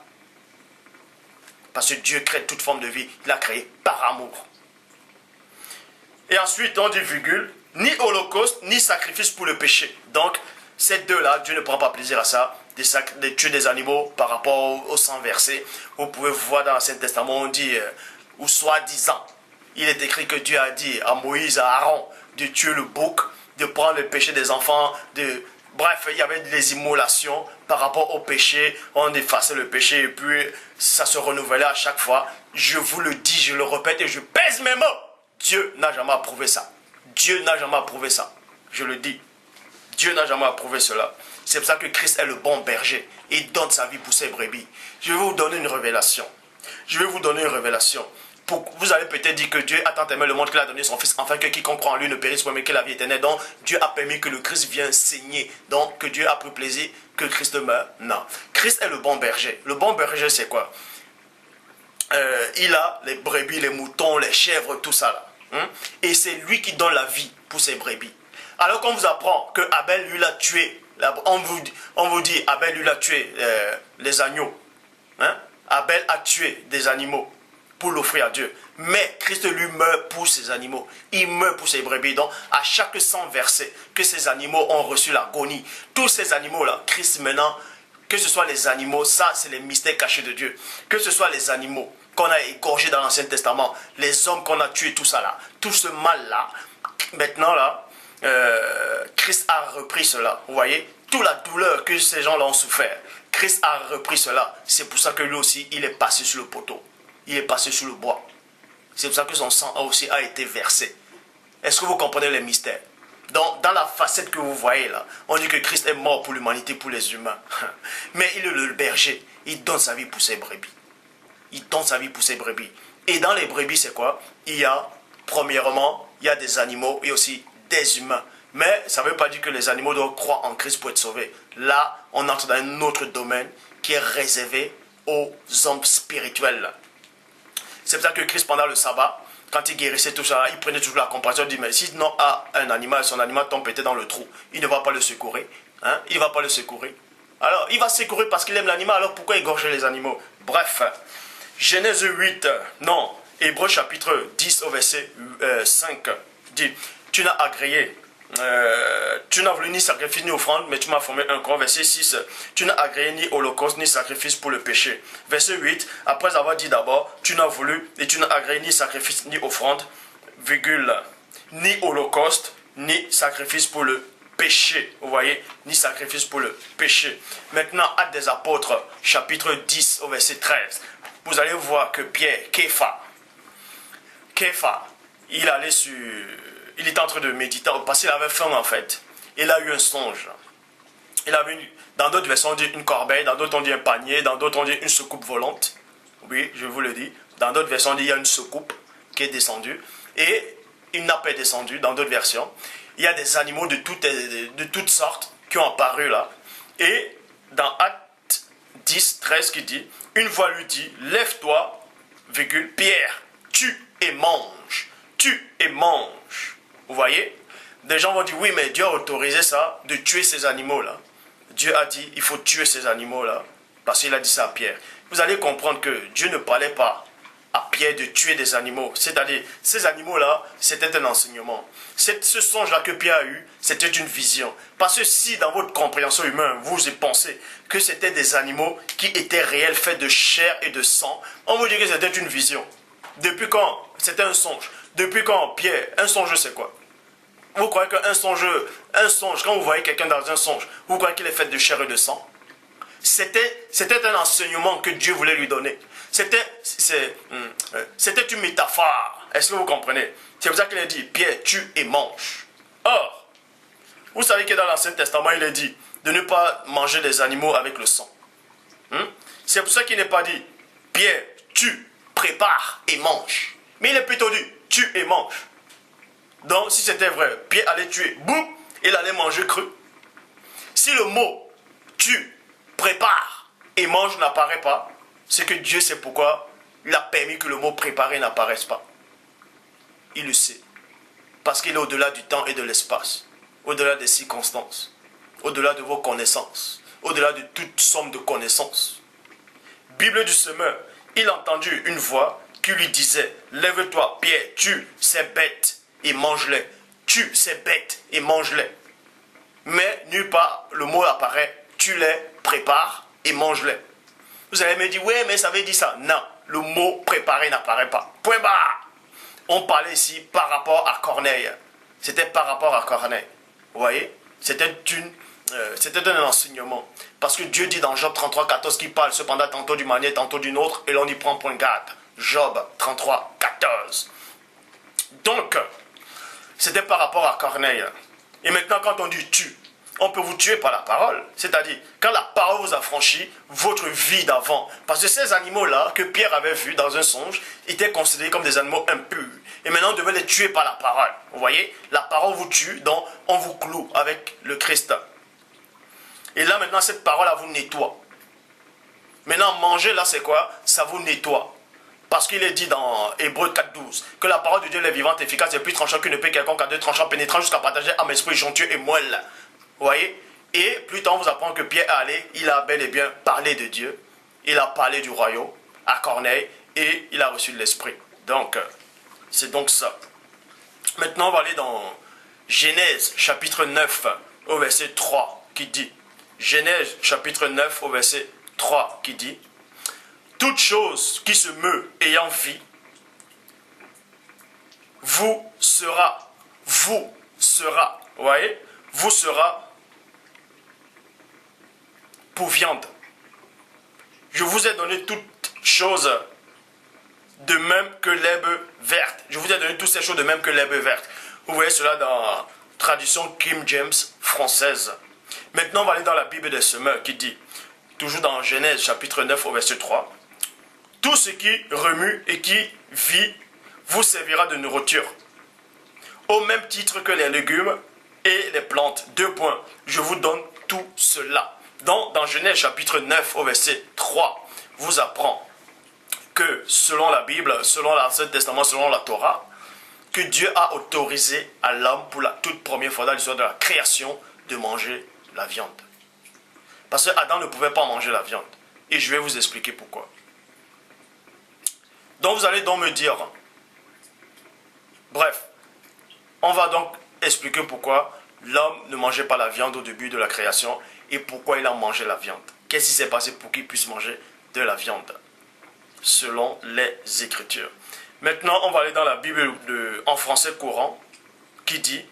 Parce que Dieu crée toute forme de vie. Il l'a créé par amour. Et ensuite, on dit virgule, ni holocauste, ni sacrifice pour le péché. Donc, ces deux-là, Dieu ne prend pas plaisir à ça, de tuer des animaux par rapport au sang versé. Vous pouvez voir dans l'Ancien Testament, on dit, ou soi-disant, il est écrit que Dieu a dit à Moïse, à Aaron, de tuer le bouc, de prendre le péché des enfants, bref, il y avait des immolations par rapport au péché, on effaçait le péché et puis ça se renouvelait à chaque fois. Je vous le dis, je le répète et je pèse mes mots. Dieu n'a jamais approuvé ça. Dieu n'a jamais approuvé ça. Je le dis. Dieu n'a jamais approuvé cela. C'est pour ça que Christ est le bon berger. Il donne sa vie pour ses brebis. Je vais vous donner une révélation. Vous allez peut-être dire que Dieu a tant aimé le monde qu'il a donné son Fils, afin que quiconque croit en lui ne périsse pas, mais qu'il ait la vie éternelle. Donc, Dieu a permis que le Christ vienne saigner. Donc, que Dieu a pris plaisir que Christ meure. Non. Christ est le bon berger. Le bon berger, c'est quoi? Il a les brebis, les moutons, les chèvres, tout ça là. Et c'est lui qui donne la vie pour ses brebis. Alors qu'on vous apprend que Abel lui l'a tué, on vous dit Abel lui l'a tué les agneaux. Abel a tué des animaux pour l'offrir à Dieu. Mais Christ lui meurt pour ses animaux. Il meurt pour ses brebis. Donc à chaque sang versé que ces animaux ont reçu l'agonie, tous ces animaux-là, Christ maintenant, que ce soit les animaux, ça c'est les mystères cachés de Dieu. Que ce soit les animaux qu'on a égorgés dans l'Ancien Testament, les hommes qu'on a tués, tout ça là, tout ce mal-là, maintenant là, Christ a repris cela. Vous voyez, toute la douleur que ces gens-là ont souffert, Christ a repris cela. C'est pour ça que lui aussi, il est passé sur le poteau. Il est passé sur le bois. C'est pour ça que son sang aussi a été versé. Est-ce que vous comprenez les mystères? Donc, dans la facette que vous voyez là, on dit que Christ est mort pour l'humanité, pour les humains. Mais il est le berger. Il donne sa vie pour ses brebis. Il donne sa vie pour ses brebis. Et dans les brebis, c'est quoi? Il y a, premièrement, il y a des animaux et aussi des humains. Mais ça ne veut pas dire que les animaux doivent croire en Christ pour être sauvés. Là, on entre dans un autre domaine qui est réservé aux hommes spirituels. C'est pour ça que Christ, pendant le sabbat, quand il guérissait tout ça, il prenait toujours la compassion, il dit, mais si non a un animal, son animal tombe peut-être dans le trou, il ne va pas le secourir. Hein? Il ne va pas le secourir. Alors, il va secourir parce qu'il aime l'animal, alors pourquoi égorger les animaux? Bref, Genèse 8, non, Hébreux chapitre 10 au verset 5, dit, tu n'as agréé, tu n'as voulu ni sacrifice ni offrande, mais tu m'as formé un corps. Verset 6, tu n'as agréé ni holocauste ni sacrifice pour le péché. Verset 8, après avoir dit d'abord, tu n'as voulu et tu n'as agréé ni sacrifice ni offrande, virgule, ni holocauste ni sacrifice pour le péché. Vous voyez, ni sacrifice pour le péché. Maintenant, Actes des Apôtres, chapitre 10 au verset 13, vous allez voir que Pierre, Képha, il était en train de méditer, parce qu'il avait faim en fait. Il a eu un songe. Il avait dans d'autres versions on dit une corbeille, dans d'autres on dit un panier, dans d'autres on dit une soucoupe volante. Oui, je vous le dis. Dans d'autres versions on dit il y a une soucoupe qui est descendue. Et une nappe est descendue, dans d'autres versions. Il y a des animaux de toutes sortes qui ont apparu là. Et dans Actes 10, 13 qui dit, une voix lui dit, lève-toi, virgule, Pierre, tue et mange. Tue et mange. Vous voyez? Des gens vont dire, oui, mais Dieu a autorisé ça, de tuer ces animaux-là. Dieu a dit, il faut tuer ces animaux-là, parce qu'il a dit ça à Pierre. Vous allez comprendre que Dieu ne parlait pas à Pierre de tuer des animaux. C'est-à-dire, ces animaux-là, c'était un enseignement. Ce songe-là que Pierre a eu, c'était une vision. Parce que si, dans votre compréhension humaine, vous pensez que c'était des animaux qui étaient réels, faits de chair et de sang, on vous dit que c'était une vision. Depuis quand? C'était un songe. Depuis quand, Pierre? Un songe, c'est quoi? Vous croyez qu'un songe, quand vous voyez quelqu'un dans un songe, vous croyez qu'il est fait de chair et de sang? C'était un enseignement que Dieu voulait lui donner. C'était une métaphore. Est-ce que vous comprenez? C'est pour ça qu'il a dit, Pierre, tue et mange. Or, vous savez que dans l'Ancien Testament, il est dit de ne pas manger des animaux avec le sang. C'est pour ça qu'il n'est pas dit, Pierre, tue, prépare et mange. Mais il est plutôt dit, tue et mange. Donc, si c'était vrai, Pierre allait tuer, boum, il allait manger cru. Si le mot tue, prépare et mange n'apparaît pas, c'est que Dieu sait pourquoi il a permis que le mot préparer n'apparaisse pas. Il le sait. Parce qu'il est au-delà du temps et de l'espace, au-delà des circonstances, au-delà de vos connaissances, au-delà de toute somme de connaissances. Bible du semeur, il a entendu une voix qui lui disait, lève-toi, Pierre, tue ces bêtes et mange-les. Tue ces bêtes et mange-les. Mais nulle part le mot apparaît, tue-les, prépare et mange-les. Vous allez me dire, oui, mais ça veut dire ça. Non, le mot préparer n'apparaît pas. Point barre. On parlait ici par rapport à Corneille. C'était par rapport à Corneille. Vous voyez? C'était un enseignement. Parce que Dieu dit dans Job 33, 14 qu'il parle cependant tantôt d'une manière, tantôt d'une autre, et l'on y prend point garde. Job 33, 14. Donc, c'était par rapport à Corneille. Et maintenant, quand on dit tu, on peut vous tuer par la parole. C'est-à-dire, quand la parole vous a franchi votre vie d'avant. Parce que ces animaux-là, que Pierre avait vus dans un songe, étaient considérés comme des animaux impurs. Et maintenant, on devait les tuer par la parole. Vous voyez? La parole vous tue, donc on vous cloue avec le Christ. Et là, maintenant, cette parole-là vous nettoie. Maintenant, manger, là, c'est quoi? Ça vous nettoie. Parce qu'il est dit dans Hébreux 4.12 que la parole de Dieu est vivante, efficace et plus tranchante qu'une épée quelconque à deux tranchants, pénétrant jusqu'à partager âme, esprit, jonctueux et moelle. Vous voyez? Et plus tard, on vous apprend que Pierre est allé, il a bel et bien parlé de Dieu, il a parlé du royaume à Corneille et il a reçu de l'esprit. Donc, c'est donc ça. Maintenant, on va aller dans Genèse chapitre 9 au verset 3 qui dit, Genèse chapitre 9 au verset 3 qui dit, toute chose qui se meut ayant vie, vous sera, vous voyez, vous sera pour viande. Je vous ai donné toutes choses de même que l'herbe verte. Je vous ai donné toutes ces choses de même que l'herbe verte. Vous voyez cela dans la traduction King James française. Maintenant, on va aller dans la Bible des semeurs qui dit, toujours dans Genèse chapitre 9 au verset 3, « Tout ce qui remue et qui vit vous servira de nourriture, au même titre que les légumes et les plantes. » 2 points. Je vous donne tout cela. Donc, dans Genèse chapitre 9 au verset 3, vous apprend que selon la Bible, selon l'Ancien Testament, selon la Torah, que Dieu a autorisé à l'homme pour la toute première fois dans l'histoire de la création de manger la viande. Parce que Adam ne pouvait pas manger la viande. Et je vais vous expliquer pourquoi. Donc vous allez donc me dire, bref, on va donc expliquer pourquoi l'homme ne mangeait pas la viande au début de la création et pourquoi il a mangé la viande. Qu'est-ce qui s'est passé pour qu'il puisse manger de la viande selon les Écritures. Maintenant, on va aller dans la Bible en français courant qui dit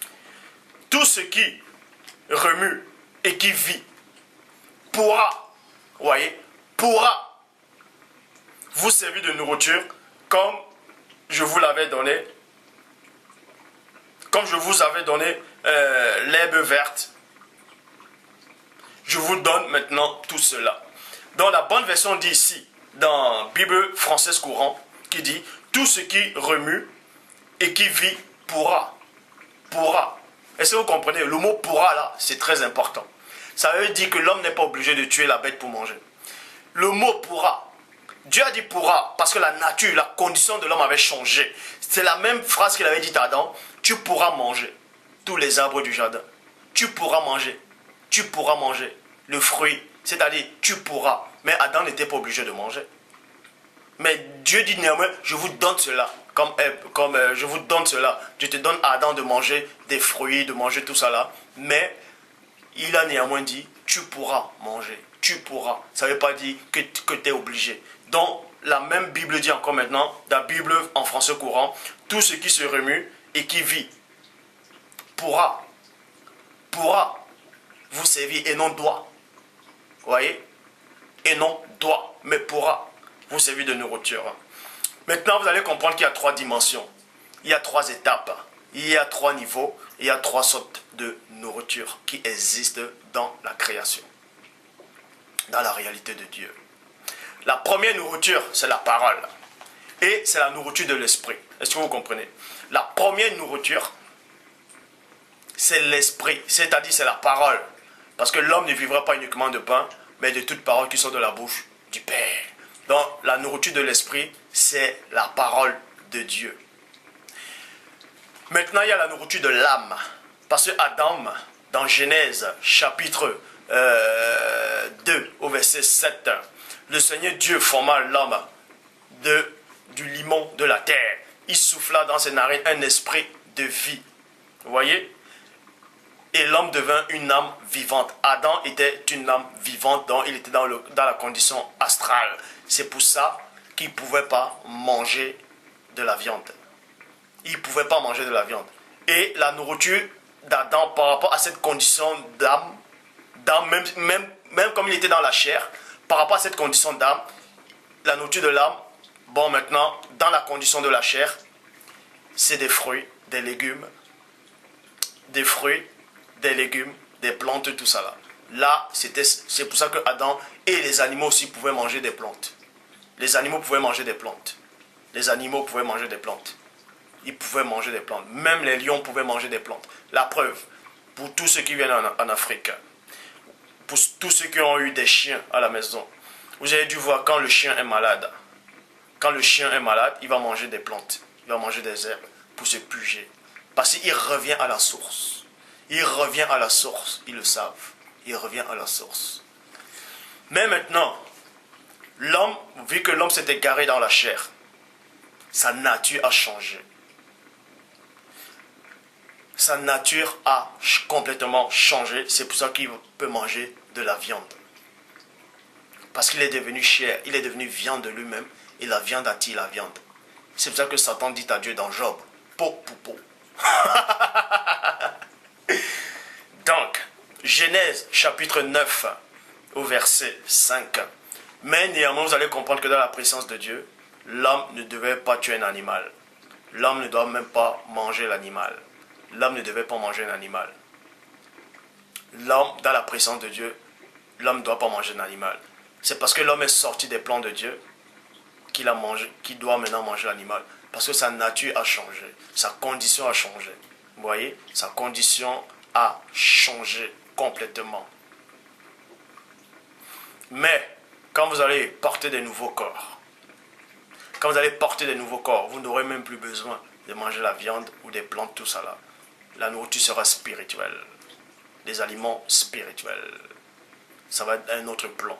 « Tout ce qui remue et qui vit pourra, voyez, pourra vous servir de nourriture comme je vous l'avais donné, comme je vous avais donné l'herbe verte. Je vous donne maintenant tout cela. » Dans la bonne version dit ici, dans Bible française courant, qui dit « Tout ce qui remue et qui vit pourra. » Pourra. Est-ce que vous comprenez? Le mot pourra là, c'est très important. Ça veut dire que l'homme n'est pas obligé de tuer la bête pour manger. Le mot pourra. Dieu a dit pourra parce que la nature, la condition de l'homme avait changé. C'est la même phrase qu'il avait dit à Adam. Tu pourras manger tous les arbres du jardin. Tu pourras manger. Tu pourras manger le fruit. C'est-à-dire, tu pourras. Mais Adam n'était pas obligé de manger. Mais Dieu dit néanmoins, je vous donne cela. Comme je vous donne cela. Je te donne à Adam de manger des fruits, de manger tout ça là. Mais il a néanmoins dit, tu pourras manger. Tu pourras. Ça ne veut pas dire que tu es obligé. Donc, la même Bible dit encore maintenant, dans la Bible en français courant, tout ce qui se remue et qui vit pourra vous servir et non doit. Vous voyez? Et non doit, mais pourra vous servir de nourriture. Maintenant, vous allez comprendre qu'il y a 3 dimensions. Il y a 3 étapes. Il y a 3 niveaux. Il y a 3 sortes de nourriture qui existent dans la création. Dans la réalité de Dieu. La première nourriture, c'est la parole. Et c'est la nourriture de l'esprit. Est-ce que vous comprenez? La première nourriture, c'est l'esprit. C'est-à-dire, c'est la parole. Parce que l'homme ne vivra pas uniquement de pain, mais de toute parole qui sort de la bouche du Père. Donc, la nourriture de l'esprit, c'est la parole de Dieu. Maintenant, il y a la nourriture de l'âme. Parce que Adam, dans Genèse, chapitre 2, au verset 7, le Seigneur Dieu forma l'homme du limon de la terre. Il souffla dans ses narines un esprit de vie. Vous voyez? Et l'homme devint une âme vivante. Adam était une âme vivante, donc il était dans la condition astrale. C'est pour ça qu'il ne pouvait pas manger de la viande. Il ne pouvait pas manger de la viande. Et la nourriture d'Adam par rapport à cette condition d'âme, même comme il était dans la chair, par rapport à cette condition d'âme, la nourriture de l'âme, bon maintenant, dans la condition de la chair, c'est des fruits, des légumes, des fruits, des légumes, des plantes, tout ça là. Là, c'est pour ça que Adam et les animaux aussi pouvaient manger des plantes. Les animaux pouvaient manger des plantes. Les animaux pouvaient manger des plantes. Ils pouvaient manger des plantes. Même les lions pouvaient manger des plantes. La preuve, pour tous ceux qui viennent en Afrique, pour tous ceux qui ont eu des chiens à la maison, vous avez dû voir quand le chien est malade. Quand le chien est malade, il va manger des plantes. Il va manger des herbes pour se puger. Parce qu'il revient à la source. Il revient à la source. Ils le savent. Il revient à la source. Mais maintenant, l'homme, vu que l'homme s'est égaré dans la chair, sa nature a changé. Sa nature a complètement changé. C'est pour ça qu'il peut manger de la viande. Parce qu'il est devenu chair. Il est devenu viande de lui-même. Et la viande attire la viande. C'est pour ça que Satan dit à Dieu dans Job, po. Donc, Genèse chapitre 9 au verset 5. Mais néanmoins, vous allez comprendre que dans la présence de Dieu, l'homme ne devait pas tuer un animal. l'homme ne doit même pas manger l'animal. L'homme ne devait pas manger un animal. L'homme, dans la présence de Dieu, l'homme ne doit pas manger un animal. C'est parce que l'homme est sorti des plans de Dieu qu'il doit maintenant manger l'animal. Parce que sa nature a changé. Sa condition a changé. Vous voyez? Sa condition a changé complètement. Mais, quand vous allez porter des nouveaux corps, vous n'aurez même plus besoin de manger la viande ou des plantes, tout ça là. La nourriture sera spirituelle. Les aliments spirituels. Ça va être un autre plan.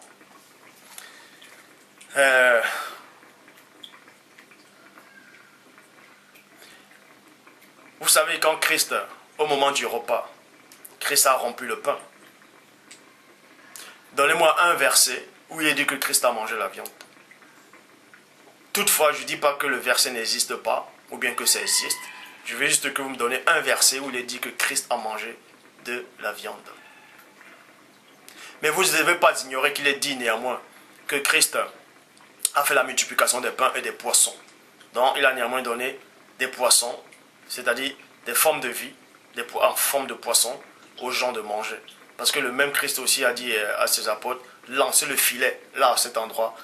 Vous savez, quand Christ, au moment du repas, Christ a rompu le pain. Donnez-moi un verset où il est dit que Christ a mangé la viande. Toutefois, je ne dis pas que le verset n'existe pas, ou bien que ça existe. Je veux juste que vous me donnez un verset où il est dit que Christ a mangé de la viande. Mais vous ne devez pas ignorer qu'il est dit néanmoins que Christ a fait la multiplication des pains et des poissons. Donc, il a néanmoins donné des poissons, c'est-à-dire des formes de vie, en forme de poissons, aux gens de manger. Parce que le même Christ aussi a dit à ses apôtres, lancez le filet là, à cet endroit,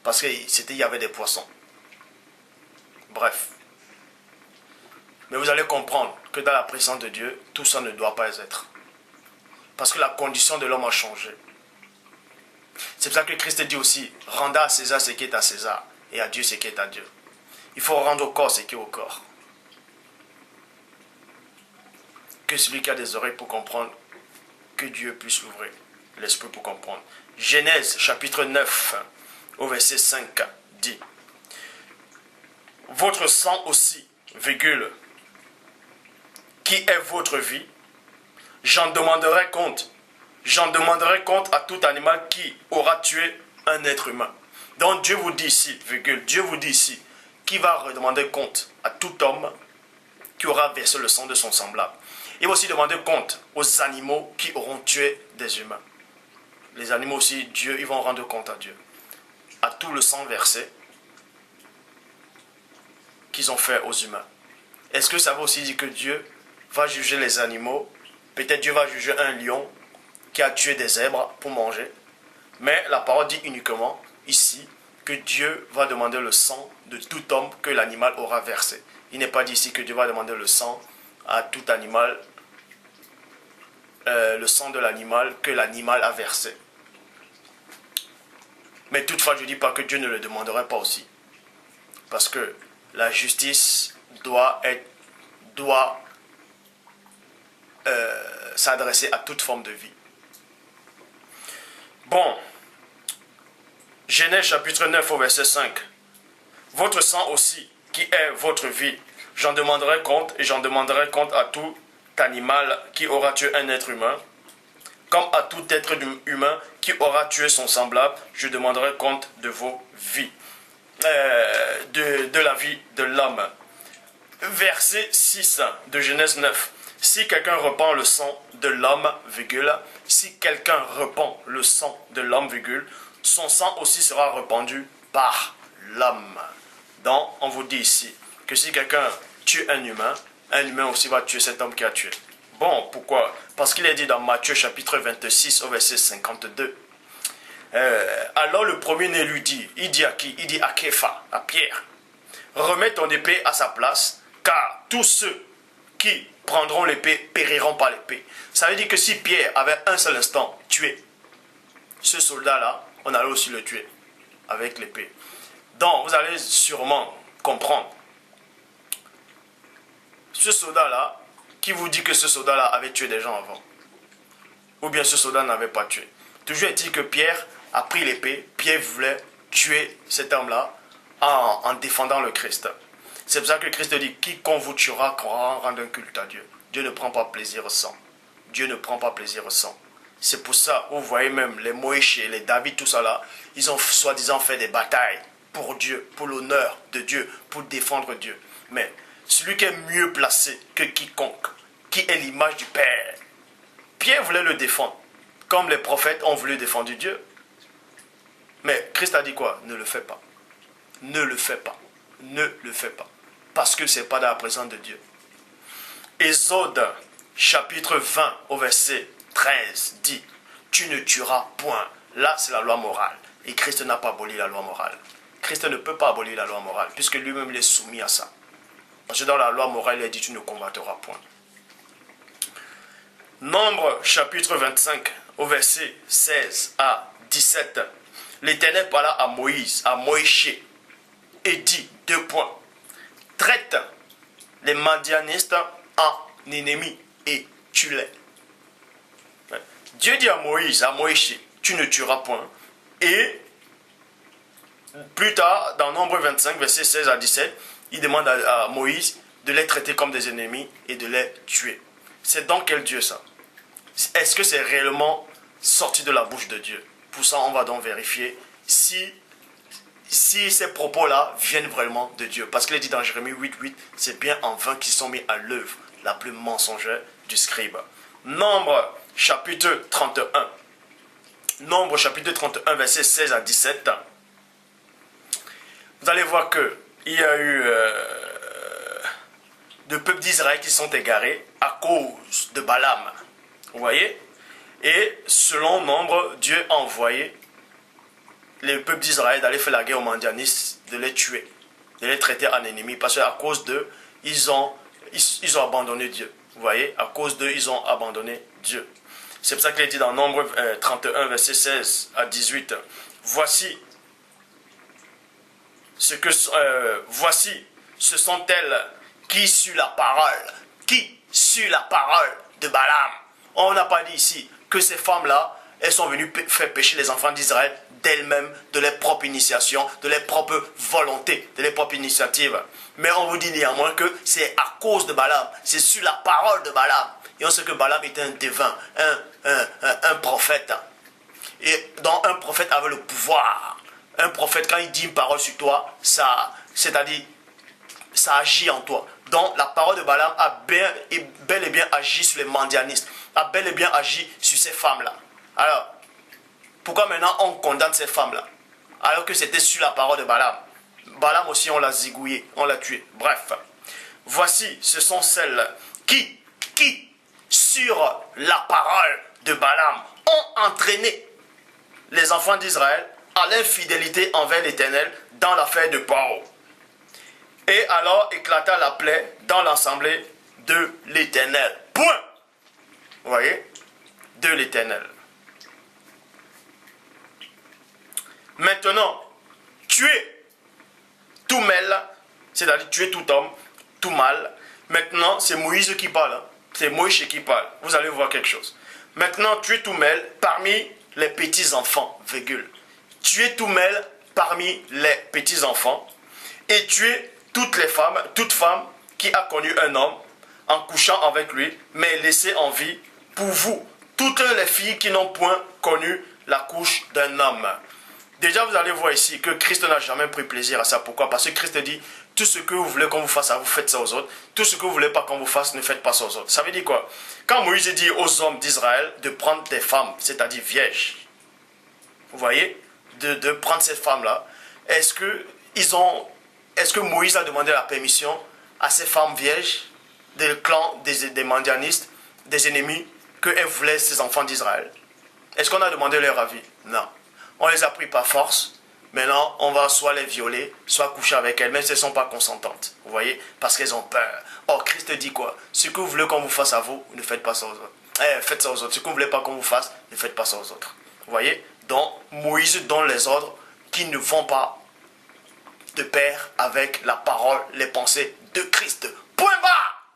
parce qu'il y avait des poissons. Bref. Mais vous allez comprendre que dans la présence de Dieu, tout ça ne doit pas être. Parce que la condition de l'homme a changé. C'est pour ça que Christ dit aussi, rendez à César ce qui est à César, et à Dieu ce qui est à Dieu. Il faut rendre au corps ce qui est au corps. Que celui qui a des oreilles pour comprendre, que Dieu puisse l'ouvrir, l'esprit pour comprendre. Genèse chapitre 9, au verset 5, dit, votre sang aussi, virgule, qui est votre vie, j'en demanderai compte. J'en demanderai compte à tout animal qui aura tué un être humain. Donc Dieu vous dit ici, virgule, Dieu vous dit ici, qui va redemander compte à tout homme qui aura versé le sang de son semblable. Il va aussi demander compte aux animaux qui auront tué des humains. Les animaux aussi, Dieu, ils vont rendre compte à Dieu. À tout le sang versé qu'ils ont fait aux humains. Est-ce que ça veut aussi dire que Dieu va juger les animaux? Peut-être Dieu va juger un lion qui a tué des zèbres pour manger. Mais la parole dit uniquement ici que Dieu va demander le sang de tout homme que l'animal aura versé. Il n'est pas dit ici que Dieu va demander le sang à tout animal, le sang de l'animal que l'animal a versé. Mais toutefois, je ne dis pas que Dieu ne le demanderait pas aussi. Parce que la justice doit s'adresser à toute forme de vie. Bon, Genèse chapitre 9 au verset 5. Votre sang aussi, qui est votre vie, j'en demanderai compte et j'en demanderai compte à tout animal qui aura tué un être humain, comme à tout être humain qui aura tué son semblable, je demanderai compte de vos vies, de la vie de l'homme. Verset 6 de Genèse 9. Si quelqu'un repent le sang de l'homme, virgule, si quelqu'un repent le sang de l'homme, virgule, son sang aussi sera répandu par l'homme. Donc, on vous dit ici que si quelqu'un tue un humain aussi va tuer cet homme qui a tué. Bon, pourquoi? Parce qu'il est dit dans Matthieu chapitre 26 au verset 52. Alors le premier-né lui dit, il dit à qui? Il dit à Képha, à Pierre, remets ton épée à sa place, car tous ceux qui prendront l'épée périront par l'épée. Ça veut dire que si Pierre avait un seul instant tué ce soldat-là, on allait aussi le tuer avec l'épée. Donc, vous allez sûrement comprendre. Ce soldat-là, qui vous dit que ce soldat-là avait tué des gens avant? Ou bien ce soldat n'avait pas tué? Toujours est-il que Pierre a pris l'épée. Pierre voulait tuer cet homme-là en défendant le Christ. C'est pour ça que Christ dit, quiconque vous tuera rend un culte à Dieu. Dieu ne prend pas plaisir au sang. Dieu ne prend pas plaisir au sang. C'est pour ça, vous voyez même les Moïse, les David, tout ça là, ils ont soi-disant fait des batailles pour Dieu, pour l'honneur de Dieu, pour défendre Dieu. Mais celui qui est mieux placé que quiconque, qui est l'image du Père, Pierre voulait le défendre, comme les prophètes ont voulu défendre Dieu. Mais Christ a dit quoi? Ne le fais pas. Ne le fais pas. Ne le fais pas. parce que ce n'est pas dans la présence de Dieu. Exode chapitre 20 au verset 13 dit, tu ne tueras point. Là, c'est la loi morale. Et Christ n'a pas aboli la loi morale. Christ ne peut pas abolir la loi morale, puisque lui-même il est soumis à ça. Parce que dans la loi morale, il a dit, tu ne combattras point. Nombre chapitre 25 au verset 16 à 17. L'Éternel parla à Moïse, et dit, 2 points. Traite les Madianistes en ennemis et tue-les. Dieu dit à Moïse, tu ne tueras point. Et plus tard, dans Nombre 25, verset 16 à 17, il demande à Moïse de les traiter comme des ennemis et de les tuer. C'est donc quel Dieu ça? Est-ce que c'est réellement sorti de la bouche de Dieu? Pour ça, on va donc vérifier si ces propos-là viennent vraiment de Dieu. Parce qu'il est dit dans Jérémie 8.8, c'est bien en vain qu'ils sont mis à l'œuvre la plus mensongère du scribe. Nombre chapitre 31. Nombre chapitre 31, verset 16 à 17. Vous allez voir qu'il y a eu de peuples d'Israël qui sont égarés à cause de Balaam. Vous voyez? Et selon Nombre, Dieu a envoyé les peuples d'Israël d'aller faire la guerre aux Madianistes, de les tuer, de les traiter en ennemis, parce qu'à cause d'eux, ils ont abandonné Dieu. Vous voyez? À cause d'eux, ils ont abandonné Dieu. C'est pour ça qu'il est dit dans Nombre 31, verset 16 à 18, voici, ce sont elles qui suivent la parole de Balaam. On n'a pas dit ici que ces femmes-là, elles sont venues faire pécher les enfants d'Israël d'elles-mêmes, de leur propre initiation, de leur propre volonté, de leur propre initiative. Mais on vous dit néanmoins que c'est à cause de Balaam, c'est sur la parole de Balaam. Et on sait que Balaam était un devin, un prophète. Et donc un prophète avait le pouvoir. Un prophète, quand il dit une parole sur toi, c'est-à-dire, ça agit en toi. Donc la parole de Balaam a bel et bien agi sur les Madianistes, a bel et bien agi sur ces femmes-là. Alors, pourquoi maintenant on condamne ces femmes-là? Alors que c'était sur la parole de Balaam. Balaam aussi, on l'a zigouillé, on l'a tué. Bref, voici, ce sont celles qui, sur la parole de Balaam, ont entraîné les enfants d'Israël à l'infidélité envers l'Éternel dans l'affaire de Paro. Et alors éclata la plaie dans l'assemblée de l'Éternel. Point. Vous voyez? De l'Éternel. Maintenant, tuer tout mâle, c'est-à-dire tuer tout homme, tout mâle. Maintenant, c'est Moïse qui parle. Hein. C'est Moïse qui parle. Vous allez voir quelque chose. Maintenant, tuer tout mâle parmi les petits-enfants, virgule. Tuer tout mâle parmi les petits-enfants. Et tuer toute femme qui a connu un homme en couchant avec lui, mais laissée en vie pour vous, toutes les filles qui n'ont point connu la couche d'un homme. Déjà, vous allez voir ici que Christ n'a jamais pris plaisir à ça. Pourquoi? Parce que Christ dit, tout ce que vous voulez qu'on vous fasse, vous faites ça aux autres. Tout ce que vous ne voulez pas qu'on vous fasse, ne faites pas ça aux autres. Ça veut dire quoi? Quand Moïse dit aux hommes d'Israël de prendre des femmes, c'est-à-dire vierges, vous voyez, de prendre cette femme-là, est-ce que Moïse a demandé la permission à ces femmes vierges, des clans, des Madianistes, des ennemis, qu'elles voulaient ces enfants d'Israël? Est-ce qu'on a demandé leur avis? Non. On les a pris par force. Maintenant, on va soit les violer, soit coucher avec elles, même si elles ne sont pas consentantes. Vous voyez? Parce qu'elles ont peur. Or, Christ dit quoi? Ce que vous voulez qu'on vous fasse à vous, ne faites pas ça aux autres. Faites ça aux autres. Ce que vous ne voulez pas qu'on vous fasse, ne faites pas ça aux autres. Vous voyez? Donc, Moïse donne les ordres qui ne vont pas de pair avec la parole, les pensées de Christ. Point barre!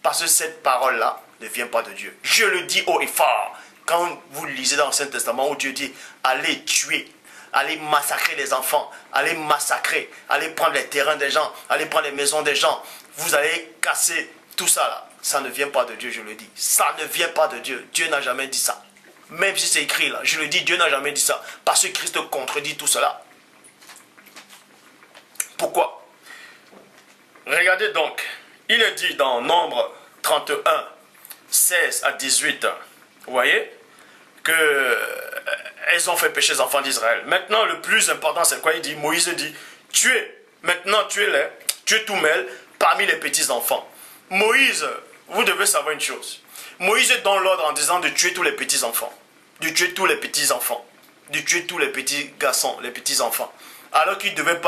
Parce que cette parole-là ne vient pas de Dieu. Je le dis haut et fort. Quand vous lisez dans l'Ancien Testament où Dieu dit « Allez tuer, allez massacrer les enfants, allez massacrer, allez prendre les terrains des gens, allez prendre les maisons des gens, vous allez casser tout ça là. » Ça ne vient pas de Dieu, je le dis. Ça ne vient pas de Dieu. Dieu n'a jamais dit ça. Même si c'est écrit là, je le dis, Dieu n'a jamais dit ça. Parce que Christ contredit tout cela. Pourquoi? Regardez donc, il est dit dans Nombre 31, 16 à 18, vous voyez, qu'elles ont fait pécher les enfants d'Israël. Maintenant, le plus important, c'est quoi? Il dit, Moïse dit, tuez, maintenant tuez-les, tuez tout mâle, parmi les petits-enfants. Moïse, vous devez savoir une chose. Moïse donne l'ordre en disant de tuer tous les petits-enfants. De tuer tous les petits-enfants. De tuer tous les petits garçons, les petits-enfants. Alors qu'il devait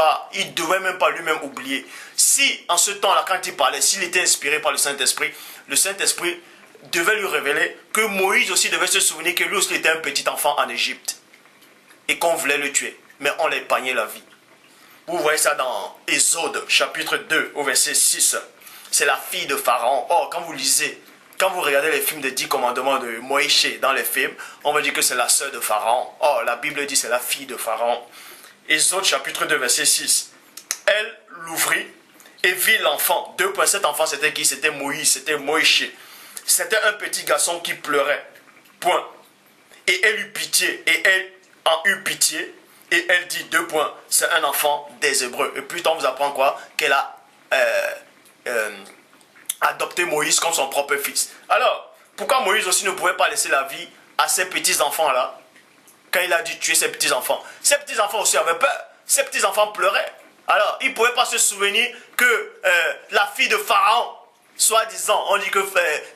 même pas lui-même oublier. Si, en ce temps-là, quand il parlait, s'il était inspiré par le Saint-Esprit devait lui révéler que Moïse aussi devait se souvenir que lui aussi était un petit enfant en Égypte. Et qu'on voulait le tuer. Mais on l'a épargné la vie. Vous voyez ça dans Exode, chapitre 2, au verset 6. C'est la fille de Pharaon. Or, quand vous regardez les films des 10 commandements de Moïse dans les films, on va dire que c'est la sœur de Pharaon. Or, la Bible dit que c'est la fille de Pharaon. Exode, chapitre 2, verset 6. Elle l'ouvrit et vit l'enfant. Cet enfant, c'était qui? C'était Moïse, c'était Moïse. C'était un petit garçon qui pleurait. Point. Et elle eut pitié. Et elle en eut pitié. Et elle dit, c'est un enfant des Hébreux. Et plus tard, on vous apprend quoi? Qu'elle a adopté Moïse comme son propre fils. Alors, pourquoi Moïse aussi ne pouvait pas laisser la vie à ces petits-enfants-là quand il a dû tuer ses petits-enfants? Ces petits-enfants aussi avaient peur. Ces petits-enfants pleuraient. Alors, il ne pouvait pas se souvenir que la fille de Pharaon, soi-disant, on dit que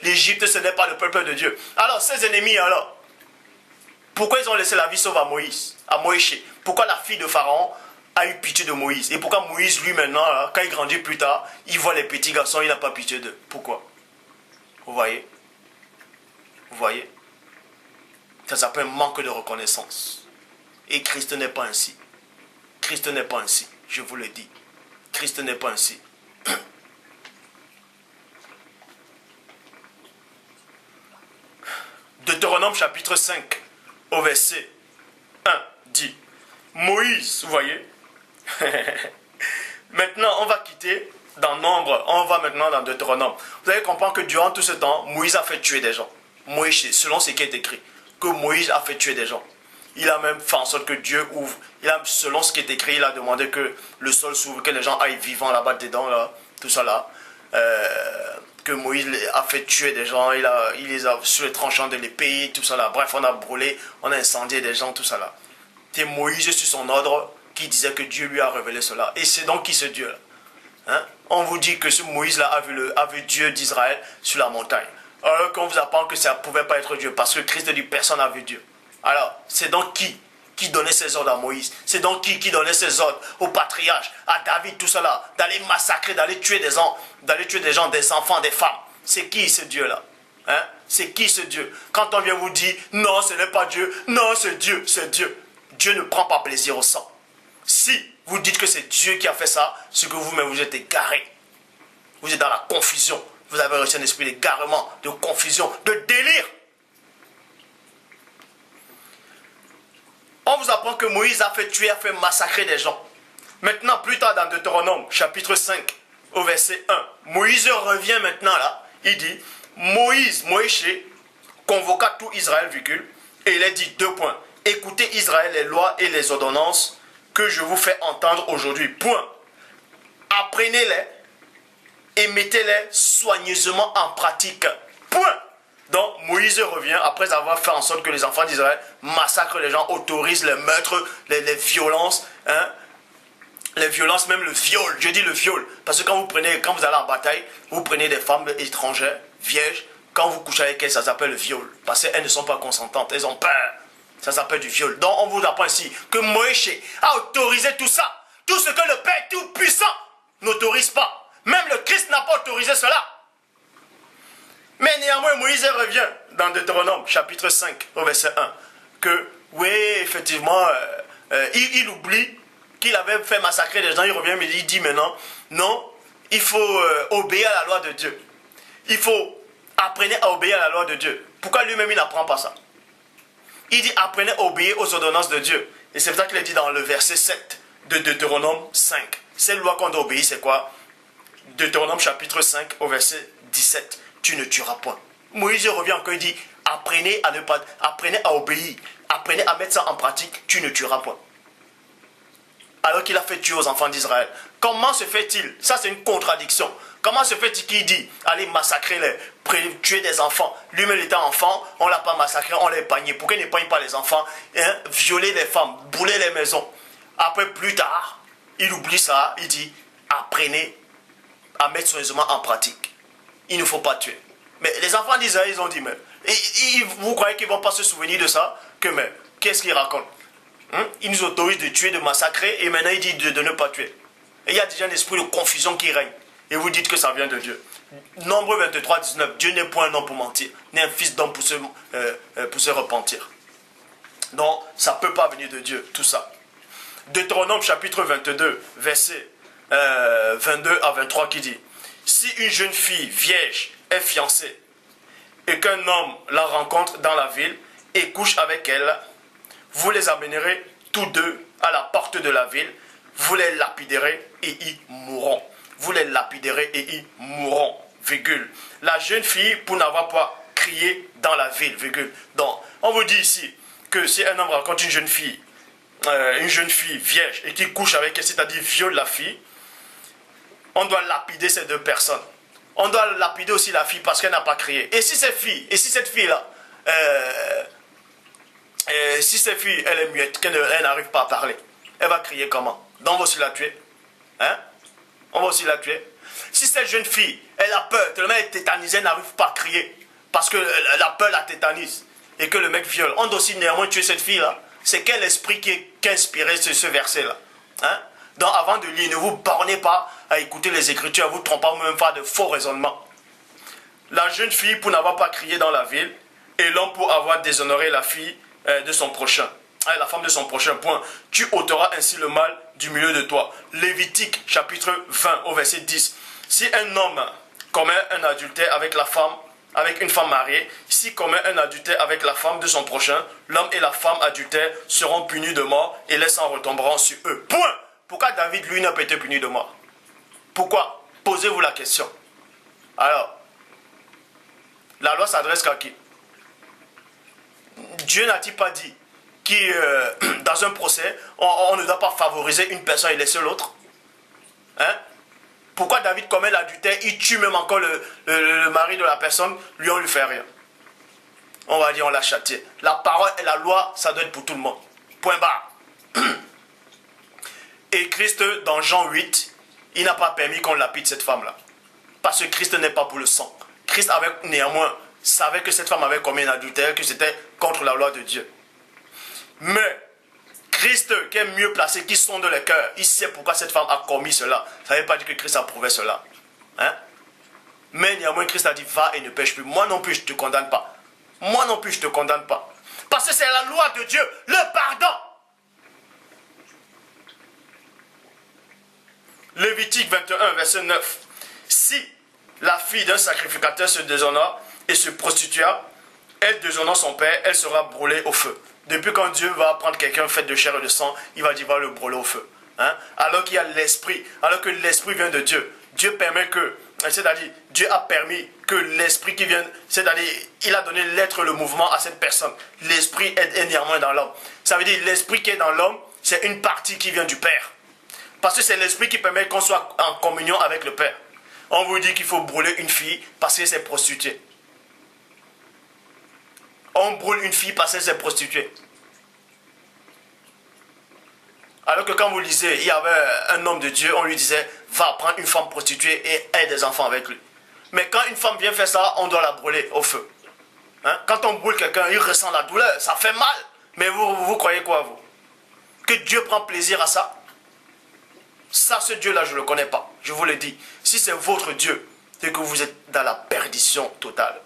l'Égypte, ce n'est pas le peuple de Dieu. Alors, ses ennemis, alors, pourquoi ils ont laissé la vie sauve à Moïse? Pourquoi la fille de Pharaon a eu pitié de Moïse? Et pourquoi Moïse, lui, maintenant, là, quand il grandit plus tard, il voit les petits garçons, il n'a pas pitié d'eux? Pourquoi? Vous voyez? Vous voyez? Ça s'appelle manque de reconnaissance. Et Christ n'est pas ainsi. Christ n'est pas ainsi. Je vous le dis. Christ n'est pas ainsi. Deutéronome chapitre 5, au verset 1, dit, Moïse, vous voyez, maintenant on va quitter dans Nombre, on va maintenant dans Deutéronome. Vous allez comprendre que durant tout ce temps, Moïse a fait tuer des gens. Moïse, selon ce qui est écrit, que Moïse a fait tuer des gens. Il a même fait en sorte que Dieu ouvre. Selon ce qui est écrit, il a demandé que le sol s'ouvre, que les gens aillent vivants là-bas dedans, là, tout ça là. Que Moïse a fait tuer des gens, il les a sur les tranchants de l'épée, tout ça là. Bref, on a brûlé, on a incendié des gens, tout ça là. C'est Moïse sur son ordre qui disait que Dieu lui a révélé cela. Et c'est donc qui ce Dieu là, hein? On vous dit que ce Moïse là a vu Dieu d'Israël sur la montagne. Alors qu'on vous apprend que ça ne pouvait pas être Dieu, parce que Christ dit personne n'a vu Dieu. Alors, c'est donc qui donnait ses ordres à Moïse? C'est donc qui donnait ses ordres au patriarche, à David, tout cela, d'aller massacrer, d'aller tuer des gens, des enfants, des femmes? C'est qui ce Dieu-là? Hein? C'est qui ce Dieu? Quand on vient vous dire, non, ce n'est pas Dieu, non, c'est Dieu, c'est Dieu. Dieu ne prend pas plaisir au sang. Si vous dites que c'est Dieu qui a fait ça, c'est que vous-même vous êtes égaré. Vous êtes dans la confusion. Vous avez reçu un esprit d'égarement, de confusion, de délire. On vous apprend que Moïse a fait tuer, a fait massacrer des gens. Maintenant, plus tard dans Deutéronome, chapitre 5, au verset 1, Moïse revient maintenant là. Il dit, Moïse convoqua tout Israël, et il a dit, écoutez Israël, les lois et les ordonnances que je vous fais entendre aujourd'hui. Apprenez-les et mettez-les soigneusement en pratique. Donc Moïse revient après avoir fait en sorte que les enfants d'Israël massacrent les gens, autorisent les meurtres, les violences, hein? Les violences, même le viol. Je dis le viol parce que quand vous allez en bataille, vous prenez des femmes étrangères, vierges, quand vous couchez avec elles, ça s'appelle le viol parce qu'elles ne sont pas consentantes, elles ont peur. Ça s'appelle du viol. Donc on vous apprend ici que Moïse a autorisé tout ça. Tout ce que le Père Tout-Puissant n'autorise pas. Même le Christ n'a pas autorisé cela. Mais néanmoins, Moïse revient dans Deutéronome, chapitre 5, au verset 1, que, oui, effectivement, il oublie qu'il avait fait massacrer les gens, il revient, mais il dit maintenant, non, il faut obéir à la loi de Dieu. Il faut apprendre à obéir à la loi de Dieu. Pourquoi lui-même, il n'apprend pas ça? Il dit, apprenez à obéir aux ordonnances de Dieu. Et c'est pour ça qu'il est dit dans le verset 7 de Deutéronome 5. Cette loi qu'on doit obéir, c'est quoi? Deutéronome chapitre 5, au verset 17. Tu ne tueras point. Moïse revient encore, il dit, apprenez à obéir, apprenez à mettre ça en pratique, tu ne tueras point. Alors qu'il a fait tuer aux enfants d'Israël. Comment se fait-il? Ça c'est une contradiction. Comment se fait-il qu'il dit, allez massacrer tuer des enfants? Lui-même étant enfant, on ne l'a pas massacré, on l'a épargné. Pourquoi il n'épargne pas les enfants, hein? Violer les femmes, brûler les maisons. Après, plus tard, il oublie ça, il dit, apprenez à mettre soigneusement en pratique. Il ne faut pas tuer. Mais les enfants d'Israël, ils ont dit, mais vous croyez qu'ils ne vont pas se souvenir de ça? Que mais, qu'est-ce qu'ils racontent? Ils nous autorisent de tuer, de massacrer, et maintenant ils disent de ne pas tuer. Et il y a déjà un esprit de confusion qui règne. Et vous dites que ça vient de Dieu. Nombre 23, 19, Dieu n'est point un homme pour mentir, ni un fils d'homme pour se repentir. Donc, ça ne peut pas venir de Dieu, tout ça. Deutéronome chapitre 22, verset 22 à 23 qui dit, si une jeune fille vierge est fiancée et qu'un homme la rencontre dans la ville et couche avec elle, vous les amènerez tous deux à la porte de la ville, vous les lapiderez et y mourront. Vous les lapiderez et y mourront, virgule. La jeune fille pour n'avoir pas crié dans la ville, virgule. Donc, on vous dit ici que si un homme rencontre une jeune fille vierge et qui couche avec elle, c'est-à-dire viole la fille, on doit lapider ces deux personnes. On doit lapider aussi la fille parce qu'elle n'a pas crié. Et si cette fille-là, elle est muette, qu'elle n'arrive pas à parler, elle va crier comment? Donc on va aussi la tuer. Hein? On va aussi la tuer. Si cette jeune fille, elle a peur, tellement elle est tétanisée, elle n'arrive pas à crier, parce que la peur la tétanise, et que le mec viole, on doit aussi néanmoins tuer cette fille-là. C'est quel esprit qui a inspiré ce verset-là? Hein? Donc avant de lire, ne vous bornez pas à écouter les Écritures, à vous tromper ou même faire de faux raisonnements. La jeune fille pour n'avoir pas crié dans la ville, et l'homme pour avoir déshonoré la fille de son prochain. La femme de son prochain, point. Tu ôteras ainsi le mal du milieu de toi. Lévitique, chapitre 20, au verset 10. Si un homme commet un adultère avec une femme mariée, s'il commet un adultère avec la femme de son prochain, l'homme et la femme adultère seront punis de mort et les sangs retomberont sur eux. Point. Pourquoi David, lui, n'a pas été puni de mort? Pourquoi? Posez-vous la question. Alors, la loi s'adresse qu'à qui? Dieu n'a-t-il pas dit que dans un procès, on ne doit pas favoriser une personne et laisser l'autre? Hein? Pourquoi David commet l'adultère, il tue même encore le mari de la personne, lui on ne lui fait rien? On va dire on l'a châtié. La parole et la loi, ça doit être pour tout le monde. Point barre. Et Christ, dans Jean 8, il n'a pas permis qu'on lapide cette femme-là. Parce que Christ n'est pas pour le sang. Christ avait néanmoins savait que cette femme avait commis un adultère, que c'était contre la loi de Dieu. Mais Christ, qui est mieux placé, qui sonde le cœur, il sait pourquoi cette femme a commis cela. Ça ne veut pas dire que Christ approuvait cela. Hein? Mais néanmoins, Christ a dit, va et ne pêche plus. Moi non plus, je ne te condamne pas. Moi non plus, je ne te condamne pas. Parce que c'est la loi de Dieu, le pardon. Lévitique 21, verset 9. Si la fille d'un sacrificateur se déshonore et se prostitua, elle déshonore son père, elle sera brûlée au feu. Depuis quand Dieu va prendre quelqu'un fait de chair et de sang, il va dire va le brûler au feu. Hein? Alors qu'il y a l'esprit, alors que l'esprit vient de Dieu. Dieu permet que, c'est-à-dire, Dieu a permis que l'esprit qui vient, c'est-à-dire, il a donné l'être, le mouvement à cette personne. L'esprit est néanmoins dans l'homme. Ça veut dire l'esprit qui est dans l'homme, c'est une partie qui vient du Père. Parce que c'est l'esprit qui permet qu'on soit en communion avec le Père. On vous dit qu'il faut brûler une fille parce qu'elle s'est prostituée. On brûle une fille parce qu'elle s'est prostituée. Alors que quand vous lisez, il y avait un homme de Dieu, on lui disait, va prendre une femme prostituée et aie des enfants avec lui. Mais quand une femme vient faire ça, on doit la brûler au feu. Hein? Quand on brûle quelqu'un, il ressent la douleur, ça fait mal. Mais vous croyez quoi, vous? Que Dieu prend plaisir à ça? Ça, ce Dieu-là, je ne le connais pas. Je vous le dis. Si c'est votre Dieu, c'est que vous êtes dans la perdition totale.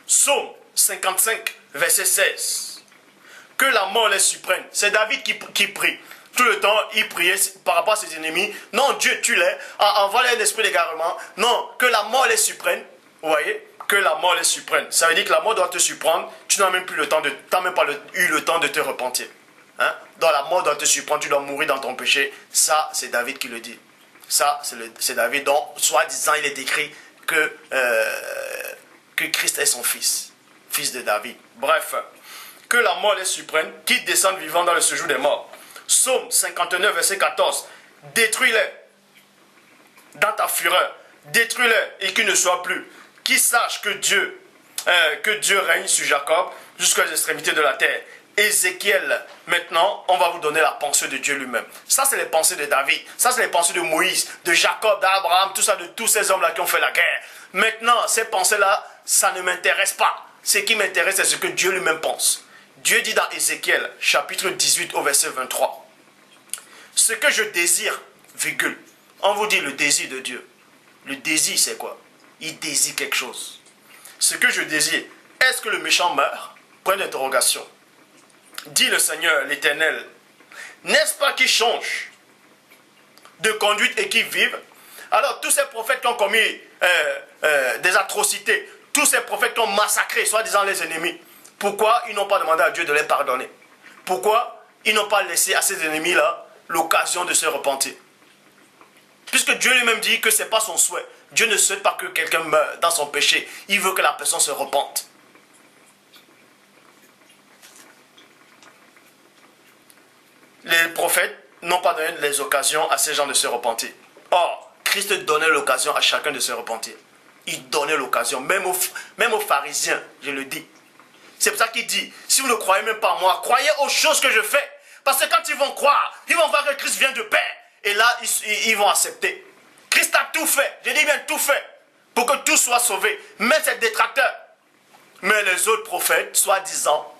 Psaume 55, verset 16. Que la mort les surprenne. C'est David qui prie. Tout le temps, il priait par rapport à ses ennemis. Non, Dieu, tue-les. Envoie-les un esprit d'égarement. Non, que la mort les surprenne. Vous voyez? Que la mort les surprenne. Ça veut dire que la mort doit te surprendre. Tu n'as même plus le temps de, t'as même pas eu le temps de te repentir. Hein? Dans la mort doit te surprendre, tu dois mourir dans ton péché. Ça, c'est David qui le dit. Ça, c'est David dont, soi-disant, il est écrit que Christ est son fils. Fils de David. Bref, que la mort les surprenne, qui descendent vivants dans le séjour des morts. Psaume 59, verset 14. Détruis-les dans ta fureur. Détruis-les et qu'ils ne soient plus. Qui sache que Dieu règne sur Jacob jusqu'aux extrémités de la terre. Ézéchiel, maintenant, on va vous donner la pensée de Dieu lui-même. Ça, c'est les pensées de David. Ça, c'est les pensées de Moïse, de Jacob, d'Abraham, tout ça, de tous ces hommes-là qui ont fait la guerre. Maintenant, ces pensées-là, ça ne m'intéresse pas. Ce qui m'intéresse, c'est ce que Dieu lui-même pense. Dieu dit dans Ézéchiel, chapitre 18, au verset 23. Ce que je désire, virgule. On vous dit le désir de Dieu. Le désir, c'est quoi? Il désire quelque chose. Ce que je désire, est-ce que le méchant meurt? Point d'interrogation. Dit le Seigneur, l'Éternel, n'est-ce pas qu'il change de conduite et qu'il vive? Alors, tous ces prophètes qui ont commis des atrocités, tous ces prophètes qui ont massacré, soi-disant les ennemis, pourquoi ils n'ont pas demandé à Dieu de les pardonner? Pourquoi ils n'ont pas laissé à ces ennemis-là l'occasion de se repentir? Puisque Dieu lui-même dit que ce n'est pas son souhait. Dieu ne souhaite pas que quelqu'un meure dans son péché. Il veut que la personne se repente. Les prophètes n'ont pas donné les occasions à ces gens de se repentir. Or, Christ donnait l'occasion à chacun de se repentir. Il donnait l'occasion, même aux pharisiens, je le dis. C'est pour ça qu'il dit, si vous ne croyez même pas en moi, croyez aux choses que je fais. Parce que quand ils vont croire, ils vont voir que Christ vient de paix. Et là, ils vont accepter. Christ a tout fait, je dis bien tout fait, pour que tout soit sauvé. Mais c'est détracteur. Mais les autres prophètes, soi-disant,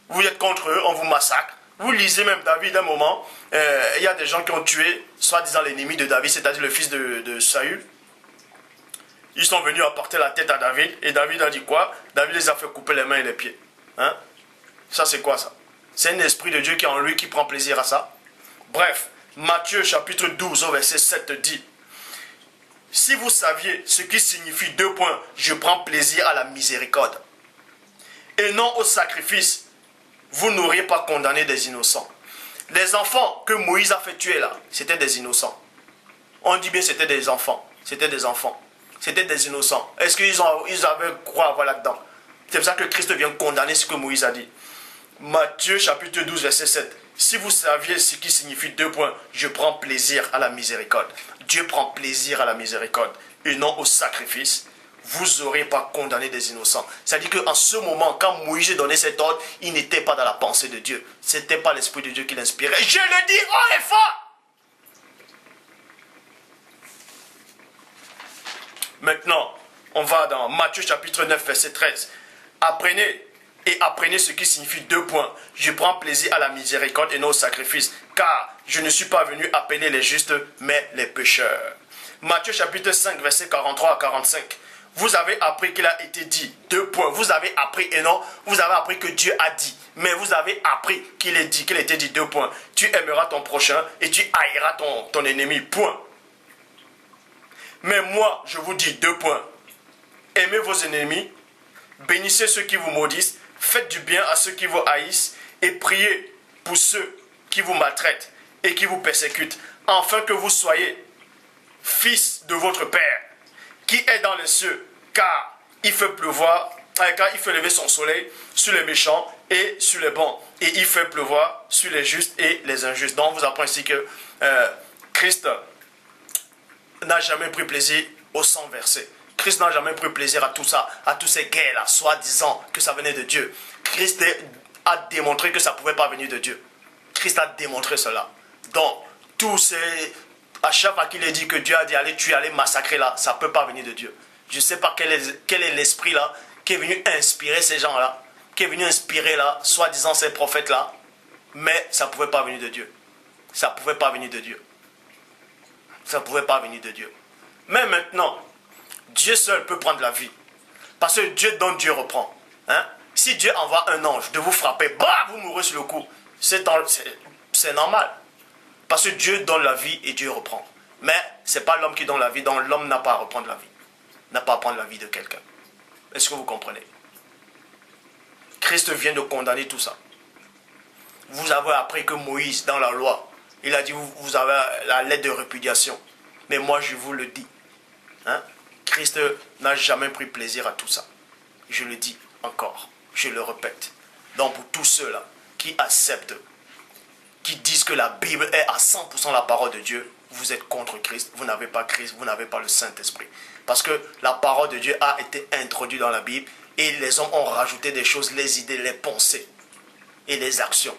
vous êtes contre eux, on vous massacre. Vous lisez même David un moment, il y a des gens qui ont tué, soi-disant l'ennemi de David, c'est-à-dire le fils de Saül. Ils sont venus apporter la tête à David, et David a dit quoi? David les a fait couper les mains et les pieds. Hein? Ça c'est quoi ça? C'est un esprit de Dieu qui est en lui, qui prend plaisir à ça. Bref, Matthieu chapitre 12 au verset 7 dit, si vous saviez ce qui signifie deux points, je prends plaisir à la miséricorde, et non au sacrifice, vous n'auriez pas condamné des innocents. Les enfants que Moïse a fait tuer là, c'était des innocents. On dit bien c'était des enfants. C'était des enfants. C'était des innocents. Est-ce qu'ils avaient quoi à voir là-dedans? C'est pour ça que Christ vient condamner ce que Moïse a dit. Matthieu chapitre 12 verset 7. Si vous saviez ce qui signifie deux points, je prends plaisir à la miséricorde. Dieu prend plaisir à la miséricorde et non au sacrifice. Vous n'aurez pas condamné des innocents. C'est-à-dire qu'en ce moment, quand Moïse donnait cet ordre, il n'était pas dans la pensée de Dieu. Ce n'était pas l'Esprit de Dieu qui l'inspirait. Je le dis haut et fort. Maintenant, on va dans Matthieu chapitre 9, verset 13. Apprenez ce qui signifie deux points. Je prends plaisir à la miséricorde et non au sacrifice, car je ne suis pas venu appeler les justes, mais les pécheurs. Matthieu chapitre 5, verset 43 à 45. Vous avez appris qu'il a été dit, deux points. Vous avez appris et non, vous avez appris que Dieu a dit. Mais vous avez appris qu'il était dit, deux points. Tu aimeras ton prochain et tu haïras ton ennemi, point. Mais moi, je vous dis deux points. Aimez vos ennemis, bénissez ceux qui vous maudissent, faites du bien à ceux qui vous haïssent et priez pour ceux qui vous maltraitent et qui vous persécutent, afin que vous soyez fils de votre Père qui est dans les cieux, car il fait pleuvoir, car il fait lever son soleil sur les méchants et sur les bons, et il fait pleuvoir sur les justes et les injustes. Donc on vous apprend ici que Christ n'a jamais pris plaisir au sang versé. Christ n'a jamais pris plaisir à tout ça, à toutes ces guerres-là, soi-disant que ça venait de Dieu. Christ a démontré que ça ne pouvait pas venir de Dieu. Christ a démontré cela. Donc, à chaque fois qu'il est dit que Dieu a dit allez tuer, allez massacrer là, ça ne peut pas venir de Dieu. Je ne sais pas quel est l'esprit là qui est venu inspirer ces gens-là, qui est venu inspirer là, soi-disant ces prophètes-là, mais ça ne pouvait pas venir de Dieu. Ça ne pouvait pas venir de Dieu. Ça ne pouvait pas venir de Dieu. Mais maintenant, Dieu seul peut prendre la vie. Parce que Dieu donne, Dieu reprend. Hein? Si Dieu envoie un ange de vous frapper, bah, vous mourrez sur le coup. C'est normal. Parce que Dieu donne la vie et Dieu reprend. Mais ce n'est pas l'homme qui donne la vie, donc l'homme n'a pas à reprendre la vie. N'a pas à prendre la vie de quelqu'un. Est-ce que vous comprenez? Christ vient de condamner tout ça. Vous avez appris que Moïse, dans la loi, il a dit vous avez la lettre de répudiation. Mais moi, je vous le dis. Hein? Christ n'a jamais pris plaisir à tout ça. Je le dis encore. Je le répète. Donc pour tous ceux-là qui acceptent, qui disent que la Bible est à 100% la parole de Dieu, vous êtes contre Christ. Vous n'avez pas Christ, vous n'avez pas le Saint-Esprit. Parce que la parole de Dieu a été introduite dans la Bible et les hommes ont rajouté des choses, les idées, les pensées. et les actions.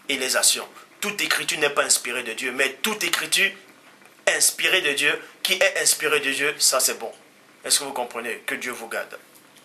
Et les actions. Toute écriture n'est pas inspirée de Dieu, mais toute écriture inspirée de Dieu, qui est inspirée de Dieu, ça c'est bon. Est-ce que vous comprenez? Que Dieu vous garde.